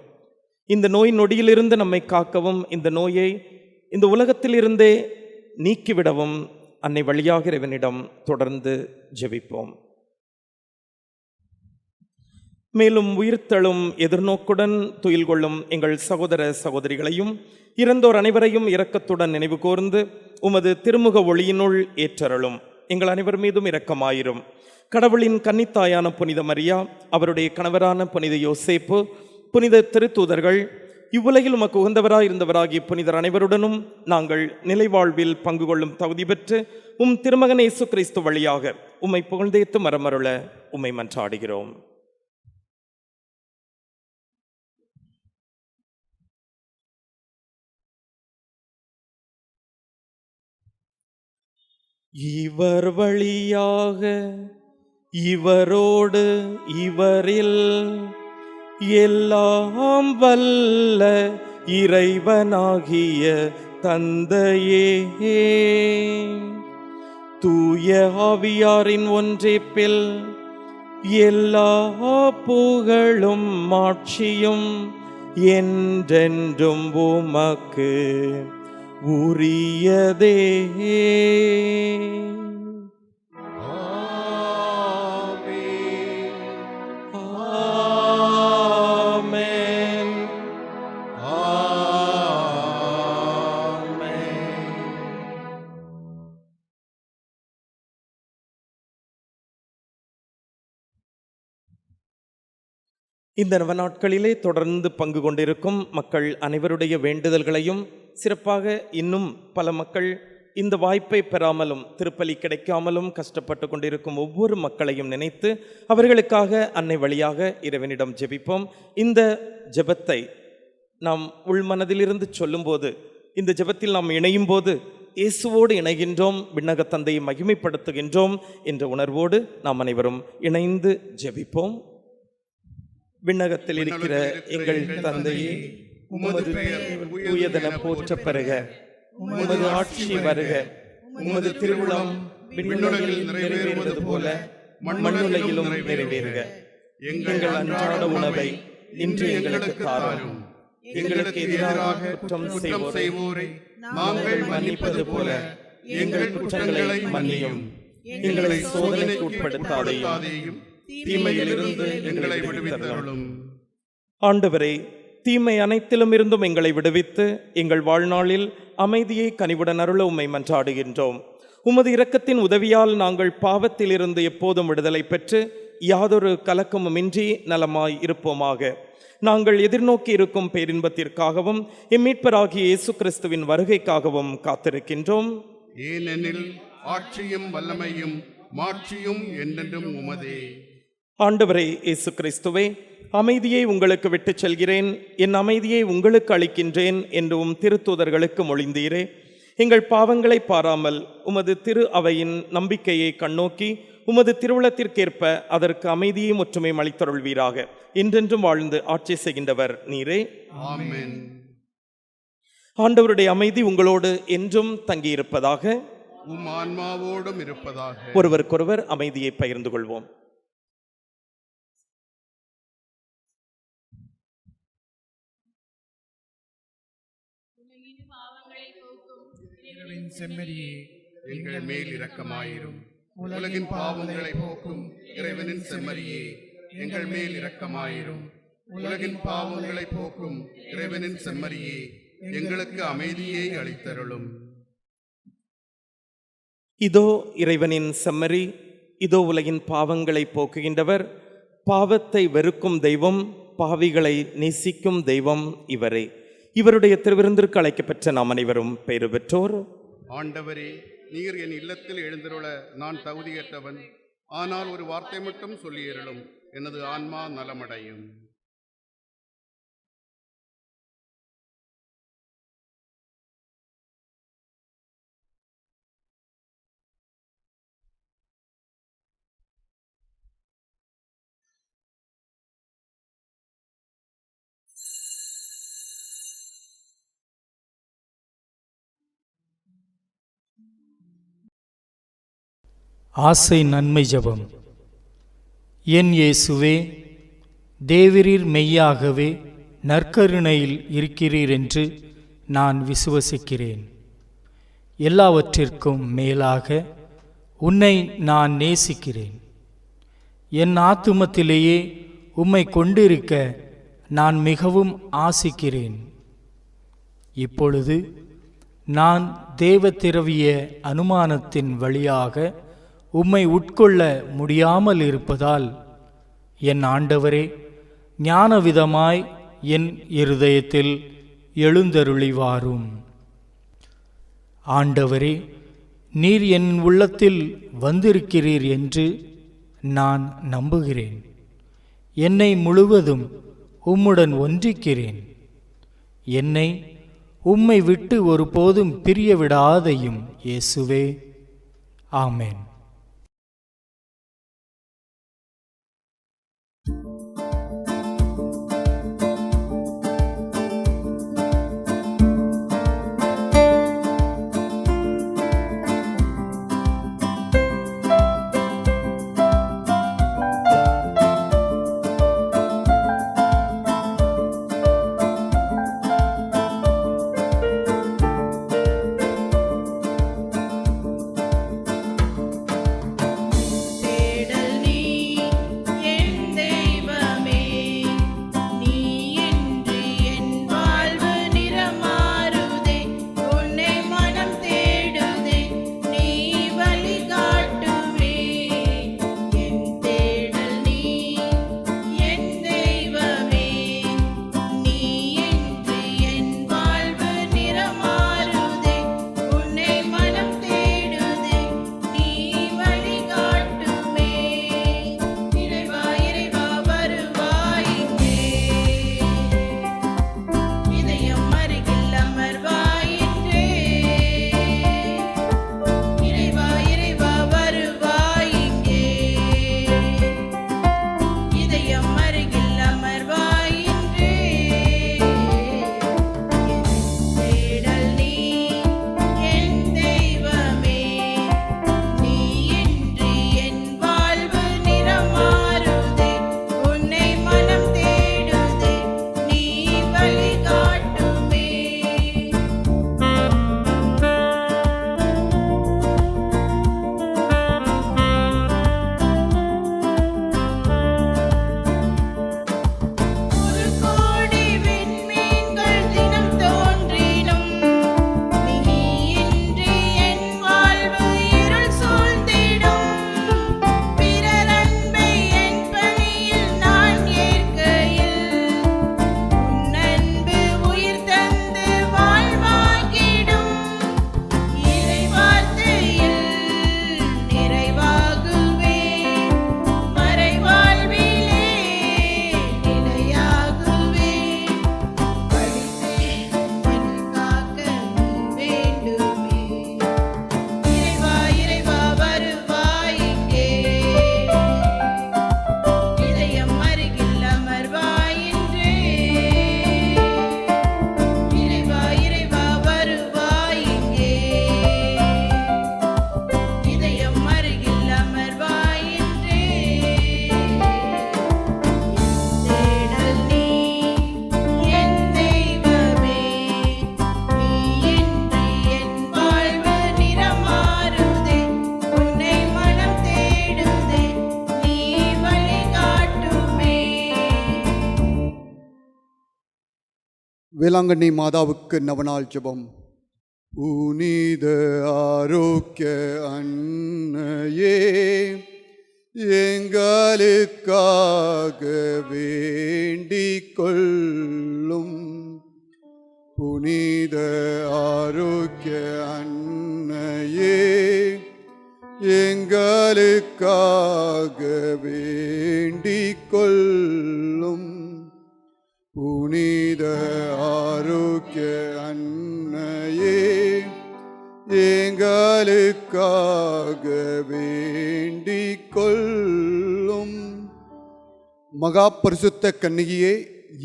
இந்த நோய் நொடியிலிருந்து நம்மை காக்கவும், இந்த நோயை இந்த உலகத்திலிருந்தே நீக்கிவிடவும் அன்னை வழியாக இறைவனிடம் தொடர்ந்து ஜெபிப்போம். மேலும் உயிர்த்தெழும் எதிர்நோக்குடன் துயில் கொள்ளும் எங்கள் சகோதர சகோதரிகளையும் இறந்தோர் அனைவரையும் இரக்கத்துடன் நினைவு கூர்ந்து உமது திருமுக ஒளியினுள் ஏற்றருளும். எங்கள் அனைவர் மீதும் இரக்கமாயிரும். கடவுளின் கன்னித்தாயான புனித மரியா, அவருடைய கணவரான புனித யோசேப்பு, புனித திருத்தூதர்கள், இவ்வுலகில் உமக்கு உகந்தவராய் இருந்தவராகிய புனிதர் அனைவருடனும் நாங்கள் நிலைவாழ்வில் பங்கு கொள்ளும் தகுதி பெற்று உம் திருமகன் இயேசு கிறிஸ்து வழியாக உம்மை புகழ்ந்தேத்து மரமருள உம்மை மன்றாடுகிறோம். இவர் வழியாக, இவரோடு, இவரில் எல்லாம் வல்ல இறைவனாகிய தந்தையே, தூய ஆவியாரின் ஒன்றிப்பில் எல்லா புகழும் மாட்சியும் என்றென்றும் உமக்கு உரியதே. ஆமென். இந்த நவநாட்களிலே தொடர்ந்து பங்கு கொண்டிருக்கும் மக்கள் அனைவருடைய வேண்டுதல்களையும், சிறப்பாக இன்னும் பல மக்கள் இந்த வாய்ப்பை பெறாமலும் திருப்பலி கிடைக்காமலும் கஷ்டப்பட்டு கொண்டிருக்கும் ஒவ்வொரு மக்களையும் நினைத்து அவர்களுக்காக அன்னை வழியாக இறைவனிடம் ஜெபிப்போம். இந்த ஜெபத்தை நாம் உள்மனதிலிருந்து சொல்லும்போது, இந்த ஜெபத்தில் நாம் இணையும் போது இயேசுவோடு இணைகின்றோம், விண்ணக தந்தையை மகிமைப்படுத்துகின்றோம் என்ற உணர்வோடு நாம் அனைவரும் இணைந்து ஜெபிப்போம். விண்ணகத்தில் இருக்கிற எங்கள் தந்தையே, உமது பெயர் தூயதென போற்றப் பெறுக. உமது ஆட்சி வருக. உமது திருவுளம் விண்ணுலகில் நிறைவேறுவது போல மண்ணுலகிலும் நிறைவேறுக. எங்கள் அன்றாட உணவை இன்று எங்களுக்கு தாரும். எங்களுக்கு எதிராக குற்றம் செய்வோரை நாங்கள் மன்னிப்பது போல எங்கள் குற்றங்களை மன்னியும். எங்களை சோதனைக்கு உட்படுத்தாதேயும், தீமையிலிருந்து எங்களை விடுவித்தருளும். ஆண்டவரே, தீமை அனைத்திலும் இருந்தும் எங்களை விடுவித்து எங்கள் வாழ்நாளில் அமைதியை கனிவுடன் அருள உம்மை மன்றாடுகின்றோம். உமது இரக்கத்தின் உதவியால் நாங்கள் பாவத்திலிருந்து எப்போதும் விடுதலை பெற்று யாதொரு கலக்கமுமின்றி நலமாய் இருப்போமாக. நாங்கள் எதிர்நோக்கி இருக்கும் பேரின்பத்திற்காகவும் எம்மீட்பராகிய இயேசு கிறிஸ்துவின் வருகைக்காகவும் காத்திருக்கின்றோம்.
ஏனெனில் ஆட்சியும் வல்லமையும் மாட்சியும் என்றென்றும் உமதே.
ஆண்டவரே இயேசு கிறிஸ்துவே, அமைதியை உங்களுக்கு விட்டுச் செல்கிறேன், என் அமைதியை உங்களுக்கு அளிக்கின்றேன் என்று திருத்தூதர்களுக்கு மொழிந்தீரே. எங்கள் பாவங்களை பாராமல் உமது திரு அவையின் நம்பிக்கையை கண்ணோக்கி உமது திருவுளத்திற்கேற்ப அதற்கு அமைதியும் ஒற்றுமையும் அளித்தருள்வீராக. என்றென்றும் வாழ்ந்து ஆட்சி செய்கின்றவர் நீரே.
ஆமென்.
ஆண்டவருடைய அமைதி உங்களோடு என்றும் தங்கியிருப்பதாக.
உம் ஆன்மாவோடும் இருப்பதாக.
ஒருவருக்கொருவர் அமைதியை பகிர்ந்து கொள்வோம்.
உலகின் பாவங்களை போக்கும்
இறைவனின் செம்மறியே
எங்கள் மேல் இரக்கமாயிரும். உலகின் பாவங்களை போக்கும் இறைவனின் செம்மறியே, எங்கள் மேல் இரக்கமாயிரும். உலகின் பாவங்களை போக்கும் இறைவனின் செம்மறியே, எங்களுக்கு அமைதியை அளித்தருளும்.
இதோ இறைவனின் செம்மறி, இதோ உலகின் பாவங்களை போக்குகின்றவர். பாவத்தை வெறுக்கும் தெய்வம், பாவிகளை நேசிக்கும் தெய்வம் இவரே. இவருடைய திருவிருந்திற்கு அழைக்கப்பெற்ற நாம் அனைவரும் பெயரு பெற்றோர்.
ஆண்டவரே, நீர் என் இல்லத்தில் எழுந்தருள நான் தகுதியற்றவன். ஆனால் ஒரு வார்த்தை மட்டும் சொல்லியருளும், எனது ஆன்மா நலமடையும்.
ஆசை நன்மை ஜெபம். என் இயேசுவே, தேவரீர் மெய்யாகவே நற்கருணையில் இருக்கிறீர் என்று நான் விசுவசிக்கிறேன். எல்லாவற்றிற்கும் மேலாக உன்னை நான் நேசிக்கிறேன். என் ஆத்துமத்திலேயே உம்மை கொண்டிருக்க நான் மிகவும் ஆசிக்கிறேன். இப்பொழுது நான் தேவத்திரவிய அனுமானத்தின் வழியாக உம்மை உட்கொள்ள முடியாமல் இருப்பதால், என் ஆண்டவரே, ஞானவிதமாய் என் இருதயத்தில் எழுந்தருளி வாரும். ஆண்டவரே, நீர் என் உள்ளத்தில் வந்திருக்கிறீர் என்று நான் நம்புகிறேன். என்னை முழுவதும் உம்முடன் ஒன்றிக்கிறேன். என்னை உம்மை விட்டு ஒருபோதும் பிரிய விடாதையும் இயேசுவே. ஆமென்.
வேளாங்கண்ணி மாதாவுக்கு நவநாள் ஜெபம். புனித ஆரோக்கிய அன்னையே, எங்களுக்காக வேண்டிக் கொள்ளும். புனித ஆரோக்கிய அன்னையே, எங்களுக்காக வேண்டிக் கொள்ளும். புனித ஆரோக்கிய அன்னையே, எங்களுக்காக வேண்டிக் கொள்ளும். மகா பரிசுத்த கன்னிகையே,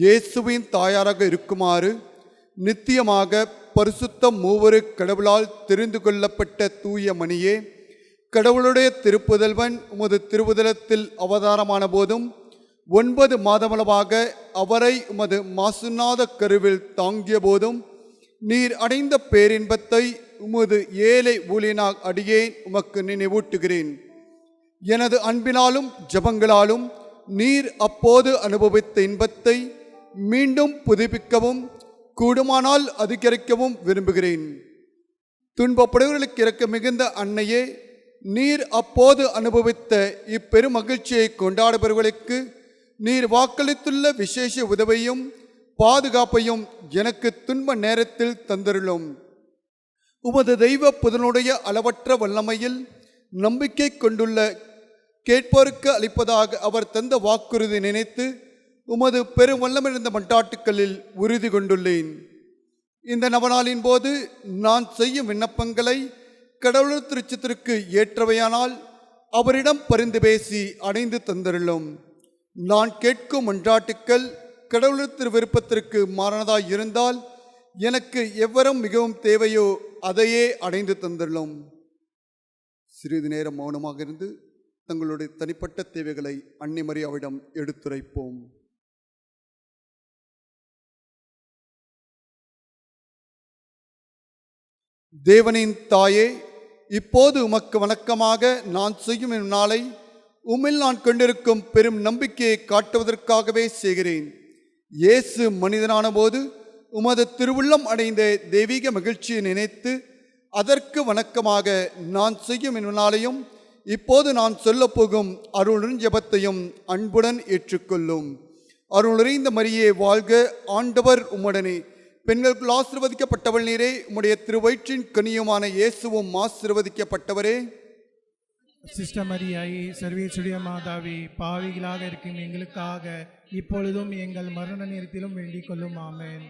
இயேசுவின் தாயாராக இருக்குமாறு நித்தியமாக பரிசுத்த மூவரு கடவுளால் தெரிந்து கொள்ளப்பட்ட தூய மணியே, கடவுளுடைய திருப்புதல்வன் உமது திருவுதலத்தில் அவதாரமான போதும் 9 மாதமளவாக அவரை உமது மாசுநாத கருவில் தாங்கிய போதும் நீர் அடைந்த பேரின்பத்தை உமது ஏழை ஊழியனாக அடியேன் உமக்கு நினைவூட்டுகிறேன். எனது அன்பினாலும் ஜபங்களாலும் நீர் அப்போது அனுபவித்த இன்பத்தை மீண்டும் புதுப்பிக்கவும் கூடுமானால் அதிகரிக்கவும் விரும்புகிறேன். துன்பப்படுவர்களுக்கு இரக்க மிகுந்த அன்னையே, நீர் அப்போது அனுபவித்த இப்பெரும் மகிழ்ச்சியை கொண்டாடுபவர்களுக்கு நீர் வாக்களித்துள்ள விசேஷ உதவியும் பாதுகாப்பையும் எனக்கு துன்ப நேரத்தில் தந்தருளும். உமது தெய்வ புதனுடைய அளவற்ற வல்லமையில் நம்பிக்கை கொண்டுள்ள கேட்போருக்கு அளிப்பதாக அவர் தந்த வாக்குறுதி நினைத்து உமது பெரும் வல்லமிருந்த மன்றாட்டுக்களில் உறுதி கொண்டுள்ளேன். இந்த நவநாளின் போது நான் செய்யும் விண்ணப்பங்களை கடவுள் திருச்சத்திற்கு ஏற்றவையானால் அவரிடம் பரிந்து பேசி அடைந்து தந்தருளும். நான் கேட்கும் மன்றாட்டுக்கள் கடவுள் திரு விருப்பத்திற்கு மாறானதாய் இருந்தால் எனக்கு எவ்வரம் மிகவும் தேவையோ அதையே அடைந்து தந்தருளும். சிறிது நேரம் மௌனமாக இருந்து தங்களுடைய தனிப்பட்ட தேவைகளை அன்னை மரியாவிடம் எடுத்துரைப்போம். தேவனின் தாயே, இப்போது உமக்கு வணக்கமாக நான் செய்யும் இந்நாளை உம்மில் நான் கொண்டிருக்கும் பெரும் நம்பிக்கையை காட்டுவதற்காகவே செய்கிறேன். இயேசு மனிதனான போது உமது திருவுள்ளம் அடைந்த தெய்வீக மகிழ்ச்சியை நினைத்து அதற்கு வணக்கமாக நான் செய்யும் இந்நாளையும் இப்போது நான் சொல்லப்போகும் அருளின் ஜெபத்தையும் அன்புடன் ஏற்றுக்கொள்ளும். அருள் நிறைந்த மரியே வாழ்க, ஆண்டவர் உம்முடனே, பெண்களுக்குள் ஆசீர்வதிக்கப்பட்டவள் நீரே, உம்முடைய திருவயிற்றின் கனியுமான இயேசுவும் ஆசீர்வதிக்கப்பட்டவரே.
சிஸ்டர் மரியாயே, சர்வேசுடைய மாதாவே, பாவிகளாக இருக்கும் எங்களுக்காக இப்பொழுதும் எங்கள் மரண நேரத்திலும் வேண்டிக் கொள்ளும். ஆமென்.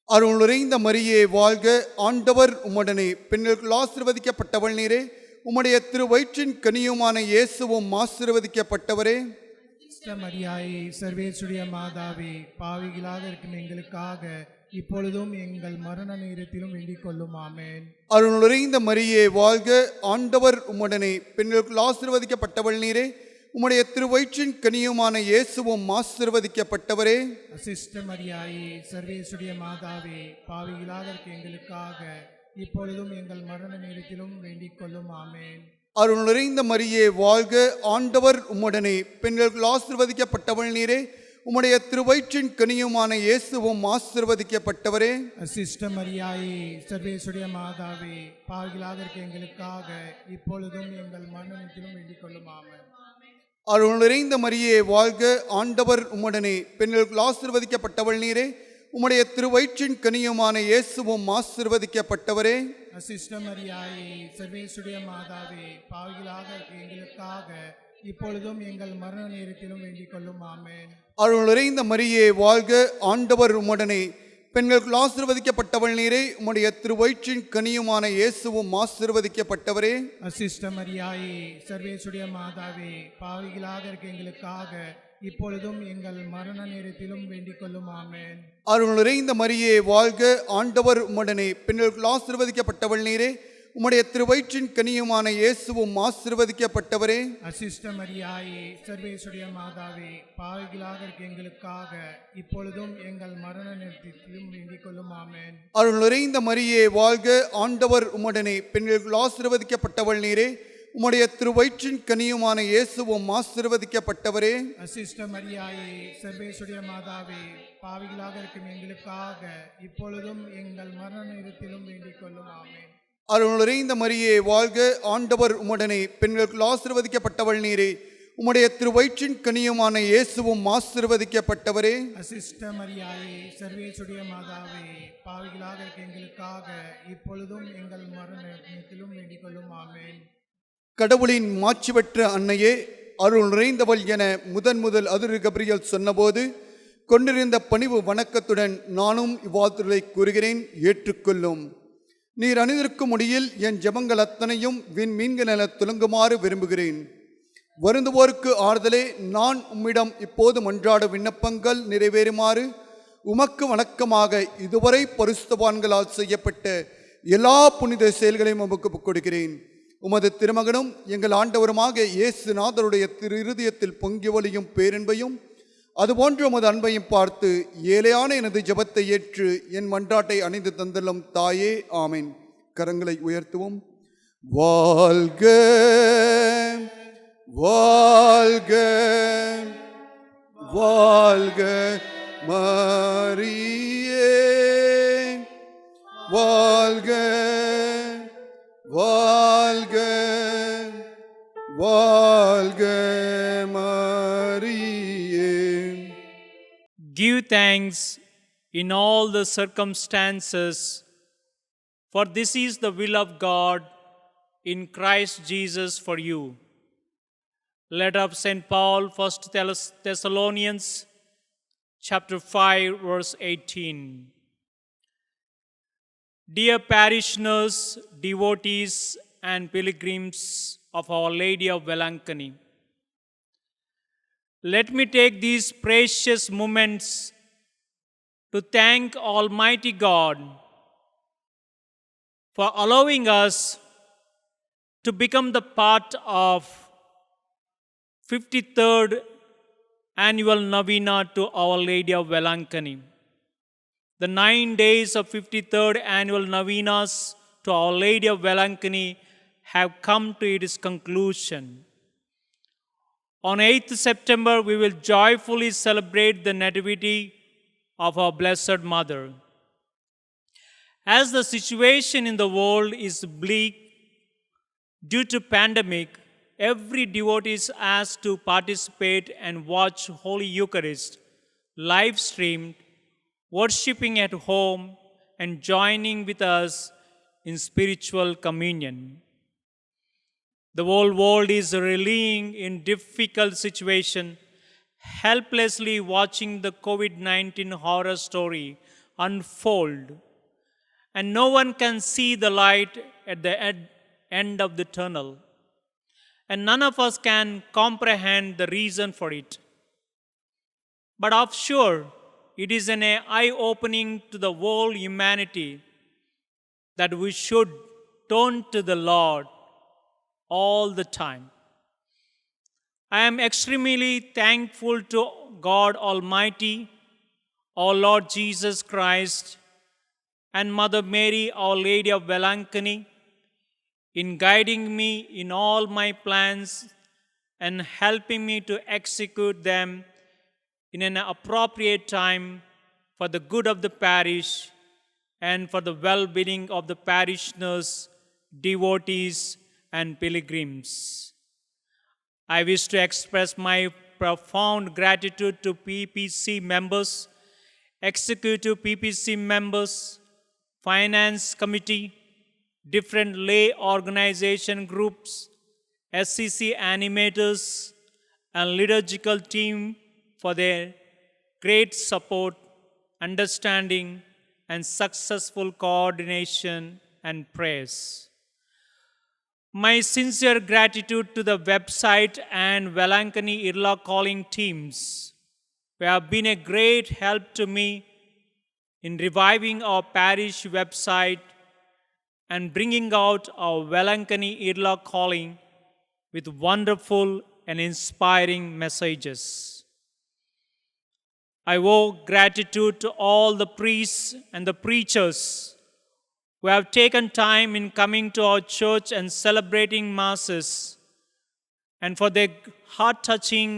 அருள் நிறைந்த மரியே வாழ்க, ஆண்டவர் உம்முடனே, பெண்களுக்குள் ஆசீர்வதிக்கப்பட்டவள் நீரே, உம்முடைய திருவயிற்றின் கனியுமான இயேசுவும் ஆசீர்வதிக்கப்பட்டவரே.
சிஸ்டர் மரியாயே, சர்வேசுடைய மாதாவே, பாவிகளாக இருக்கும் எங்களுக்காக இப்பொழுதும் எங்கள் மரண நேரத்திலும் வேண்டிக் கொள்ளும். ஆமென்.
அருள் நிறைந்த மரியே வாழ்க, ஆண்டவர் உம்முடனே, பெண்களுக்குள் ஆசீர்வதிக்கப்பட்டவள் நீரே, உம்முடைய திருவயிற்றின் கனியுமான இயேசுவும் ஆசீர்வதிக்கப்பட்டவரே.
சிஸ்டர் மரியாயே, சர்வேசுடைய மாதாவே, பாவிகளாக இருக்கும் எங்களுக்காக இப்பொழுதும் எங்கள் மரண நேரத்திலும் வேண்டிக் கொள்ளும். ஆமென்.
அருள் நிறைந்த மரியே வாழ்க, ஆண்டவர் உம்முடனே, பெண்களுக்குள் ஆசீர்வதிக்கப்பட்டவள் நீரே, உம்முடைய திருவயிற்றின் கனியுமான இயேசுவும் ஆசீர்வதிக்கப்பட்டவரே.
சிஸ்டர் மரியாயே, சர்வேசுடைய மாதாவே, பாவிகளாக இருக்க எங்களுக்காக இப்பொழுதும் எங்கள் மரணத்திலும் வேண்டிக் கொள்ளும். ஆமென்.
அருள் நிறைந்த மரியே வாழ்க, ஆண்டவர் உம்முடனே, பெண்களுக்குள் ஆசீர்வதிக்கப்பட்டவள் நீரே, உம்முடைய திருவயிற்றின் கனியுமான இயேசுவும் ஆசீர்வதிக்கப்பட்டவரே.
சிஸ்டர் மரியாயே, சர்வேசுடைய மாதாவே, பாவிகளாக இருக்க எங்களுக்காக இப்பொழுதும் எங்கள் மரண நேரத்திலும் வேண்டிக் கொள்ளும். ஆமென்.
அருள் நிறைந்த மரியே வாழ்க, ஆண்டவர் உம்முடனே, பெண்களுக்குள் ஆசீர்வதிக்கப்பட்டவள் நீரே, உம்முடைய திருவயிற்றின் கனியுமான இயேசுவும் ஆசீர்வதிக்கப்பட்டவரே.
சிஸ்டர் மரியாயே, சர்வேசுடைய மாதாவே, பாவிகளாக இருக்க எங்களுக்காக இப்பொழுதும் எங்கள் மரண நேரத்திலும் வேண்டிக் கொள்ளும். ஆமென்.
அருள் நிறைந்த மரியே வாழ்க, ஆண்டவர் உம்முடனே, பெண்களுக்குள் ஆசீர்வதிக்கப்பட்டவள் நீரே, உம்முடைய திருவயிற்றின் கனியுமான இயேசுவும் ஆசீர்வதிக்கப்பட்டவரே.
சிஸ்டர் மரியாயே, சர்வேசுடைய மாதாவே, பாவிகளாக இருக்க எங்களுக்காக இப்பொழுதும் எங்கள் மரண நேரத்திலும் வேண்டிக் கொள்ளும். ஆமென்.
அருள் நிறைந்த மரியே வாழ்க, ஆண்டவர் உம்முடனே, பெண்களுக்குள் ஆசீர்வதிக்கப்பட்டவள் நீரே, உம்முடைய திருவயிற்றின் கனியுமான இயேசுவும் ஆசீர்வதிக்கப்பட்டவரே.
அசிஷ்ட மரியாயே, சர்வேசுடைய மாதாவே, பாவிகளாக இருக்கும் எங்களுக்காக இப்பொழுதும் எங்கள் மரண நேரத்திலும் வேண்டிக் கொள்ளும். ஆமென்.
அருள் நிறைந்த மரியே வாழ்க, ஆண்டவர் உம்முடனே, பெண்களுக்குள் ஆசீர்வதிக்கப்பட்டவள் நீரே. உம்முடைய திருவயிற்றின் கனியுமான இயேசுவும் ஆசீர்வதிக்கப்பட்டவரே.
அசிஷ்ட மரியாயே, சர்வேசுடைய மாதாவே, பாவிகளாக இருக்கும் எங்களுக்காக இப்பொழுதும் எங்கள் மரண நேரத்திலும் வேண்டிக் கொள்ளும். ஆமென்.
கடவுளின் மாட்சி பெற்ற அன்னையே, அருள் நிறைந்தவள் என முதல் அதிரு கபிரியல் சொன்னபோது கொண்டிருந்த பணிவு வணக்கத்துடன் நானும் இவ்வார்த்தைகளை கூறுகிறேன், ஏற்றுக்கொள்ளும். நீர் அணிந்திருக்கும் முடியில் என் ஜெபங்கள் அத்தனையும் விண்மீன்கள் என துலங்குமாறு விரும்புகிறேன். வருந்துவோருக்கு ஆறுதலே, நான் உம்மிடம் இப்போது மன்றாட விண்ணப்பங்கள் நிறைவேறுமாறு உமக்கு வணக்கமாக இதுவரை பரிசுத்தவான்களால் செய்யப்பட்ட எல்லா புனித செயல்களையும் உமக்கு கொடுக்கிறேன். உமது திருமகனும் எங்கள் ஆண்டவருமாக இயேசு நாதருடைய திரு இருதயத்தில் பொங்கி ஒளியும் பேரன்பையும் அதுபோன்று உமது அன்பையும் பார்த்து ஏழையான எனது ஜெபத்தை ஏற்று என் மன்றாட்டை அணிந்து தந்தள்ளும் தாயே. ஆமென். கரங்களை உயர்த்துவோம். வாழ்க வாழ்க வாழ்க மரியே, வாழ்க வாழ்க வாழ்க மரியே.
Give thanks in all the circumstances, for this is the will of God in Christ Jesus for you. Letter of St. Paul, 1 Thessalonians, chapter 5, verse 18. Dear parishioners, devotees, and pilgrims of Our Lady of Velankani, let me take these precious moments to thank Almighty God for allowing us to become the part of 53rd annual Novena to Our Lady of Velankani. The 9 days of 53rd annual Novenas to Our Lady of Velankani have come to its conclusion. On 8th September, we will joyfully celebrate the Nativity of our Blessed Mother. As the situation in the world is bleak due to pandemic, every devotee is asked to participate and watch Holy Eucharist, live streamed, worshipping at home and joining with us in spiritual communion. The whole world is reeling in difficult situation, helplessly watching the COVID-19 horror story unfold, and no one can see the light at the end of the tunnel, and none of us can comprehend the reason for it. But of sure, it is an eye-opening to the whole humanity that we should turn to the Lord all the time. I am extremely thankful to God Almighty, our Lord Jesus Christ, and Mother Mary, Our Lady of Velankani, in guiding me in all my plans and helping me to execute them in an appropriate time for the good of the parish and for the well-being of the parishioners, devotees, and pilgrims. I wish to express my profound gratitude to PPC members, executive PPC members, finance committee, different lay organization groups, SCC animators, and liturgical team for their great support, understanding, and successful coordination and prayers. My sincere gratitude to the website and Velankani Irla calling teams, who have been a great help to me in reviving our parish website and bringing out our Velankani Irla calling with wonderful and inspiring messages. I owe gratitude to all the priests and the preachers who have taken time in coming to our church and celebrating Masses, and for their heart-touching,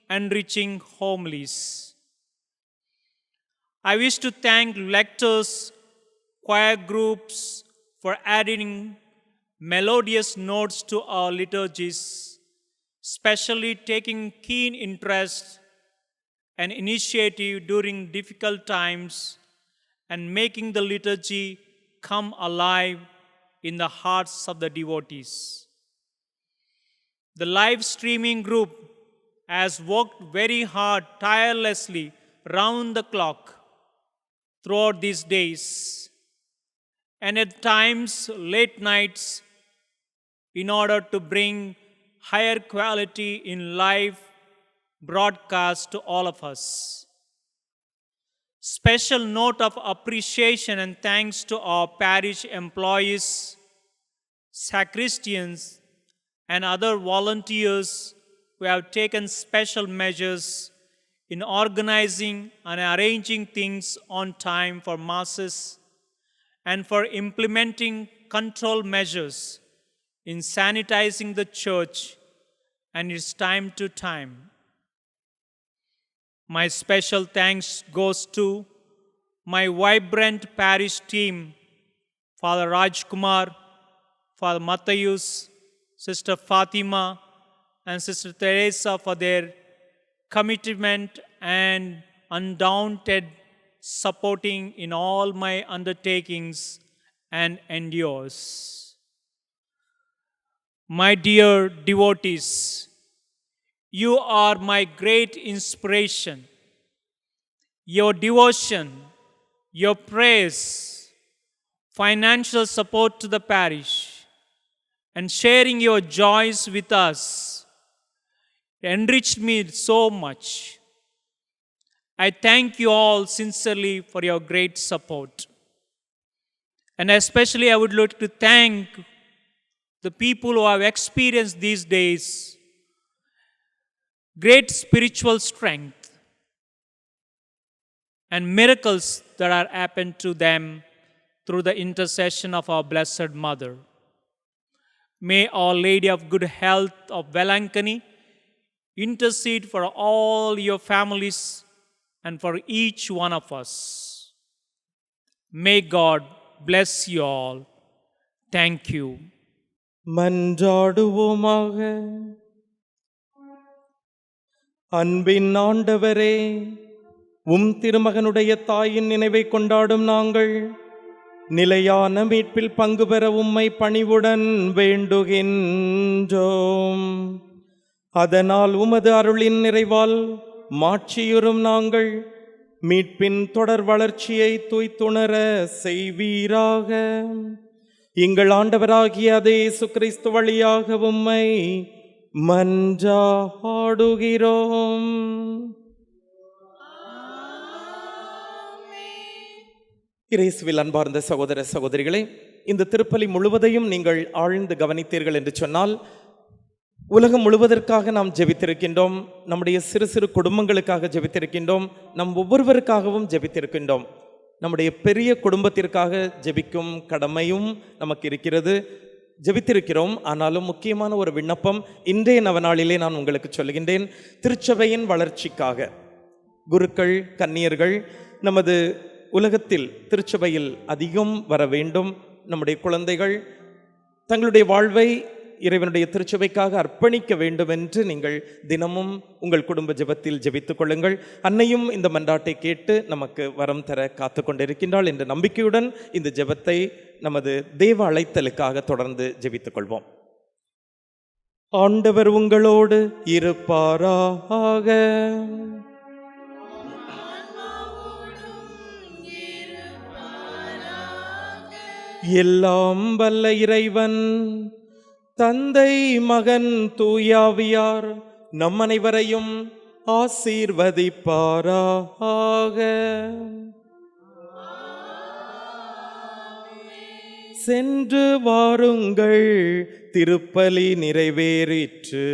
enriching homilies. I wish to thank lectors, choir groups for adding melodious notes to our liturgies, especially taking keen interest and initiative during difficult times and making the liturgy come alive in the hearts of the devotees. The live streaming group has worked very hard, tirelessly, round the clock throughout these days, and at times late nights, in order to bring higher quality in live broadcast to all of us. Special note of appreciation and thanks to our parish employees, sacristians, and other volunteers who have taken special measures in organizing and arranging things on time for Masses and for implementing control measures in sanitizing the church and its time to time. My special thanks goes to my vibrant parish team, Father Rajkumar, Father Matthias, Sister Fatima, and Sister Teresa for their commitment and undaunted supporting in all my undertakings and endeavors. My dear devotees, you are my great inspiration. Your devotion, your praise, financial support to the parish, and sharing your joys with us enriched me so much. I thank you all sincerely for your great support. And especially I would like to thank the people who have experienced these days great spiritual strength and miracles that are happened to them through the intercession of our Blessed Mother. May Our Lady of Good Health of Velankani intercede for all your families and for each one of us. May God bless you all. Thank you.
மன்றாடுவோமாக. அன்பின் ஆண்டவரே, திருமகனுடைய தாயின் நினைவை கொண்டாடும் நாங்கள் நிலையான மீட்பில் பங்கு பெற உம்மை பணிவுடன் வேண்டுகின்றோம். அதனால் உமது அருளின் நிறைவால் மாட்சியுறும் நாங்கள் மீட்பின் தொடர் வளர்ச்சியை தூய்த்துணர செய்வீராக. எங்கள் ஆண்டவராகிய அதே இயேசு கிறிஸ்து வழியாக உம்மை மன்றாடுகிறோம். இயேசுவில் அன்பார்ந்த சகோதர சகோதரிகளே, இந்த திருப்பலி முழுவதையும் நீங்கள் ஆழ்ந்து கவனித்தீர்கள் என்று சொன்னால், உலகம் முழுவதற்காக நாம் ஜெபித்திருக்கின்றோம். நம்முடைய சிறு சிறு குடும்பங்களுக்காக ஜெபித்திருக்கின்றோம். நம் ஒவ்வொருவருக்காகவும் ஜெபித்திருக்கின்றோம். நம்முடைய பெரிய குடும்பத்திற்காக ஜெபிக்கும் கடமையும் நமக்கு இருக்கிறது. ஜெபித்திருக்கிறோம். ஆனாலும் முக்கியமான ஒரு விண்ணப்பம் இன்றைய நவநாளிலே நான் உங்களுக்கு சொல்லுகின்றேன். திருச்சபையின் வளர்ச்சிக்காக குருக்கள், கன்னியர்கள் நமது உலகத்தில் திருச்சபையில் அதிகம் வர வேண்டும். நம்முடைய குழந்தைகள் தங்களுடைய வாழ்வை இறைவனுடைய திருச்சபைக்காக அர்ப்பணிக்க வேண்டும் என்று நீங்கள் தினமும் உங்கள் குடும்ப ஜெபத்தில் ஜெபித்துக் கொள்ளுங்கள். அன்னையும் இந்த மன்றாட்டை கேட்டு நமக்கு வரம் தர காத்து கொண்டிருக்கின்றாள் என்ற நம்பிக்கையுடன் இந்த ஜெபத்தை நமது தேவ அழைத்தலுக்காக தொடர்ந்து ஜெபித்துக் கொள்வோம். ஆண்டவர் உங்களோடு இருப்பாராக. எல்லாம் வல்ல இறைவன் தந்தை, மகன், தூயாவியார் நம் அனைவரையும் ஆசீர்வதிப்பாராக. சென்று வாருங்கள், திருப்பலி நிறைவேறிற்று.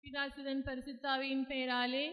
பிதாசுதன் பரிசுத்தாவியின் பெயராலே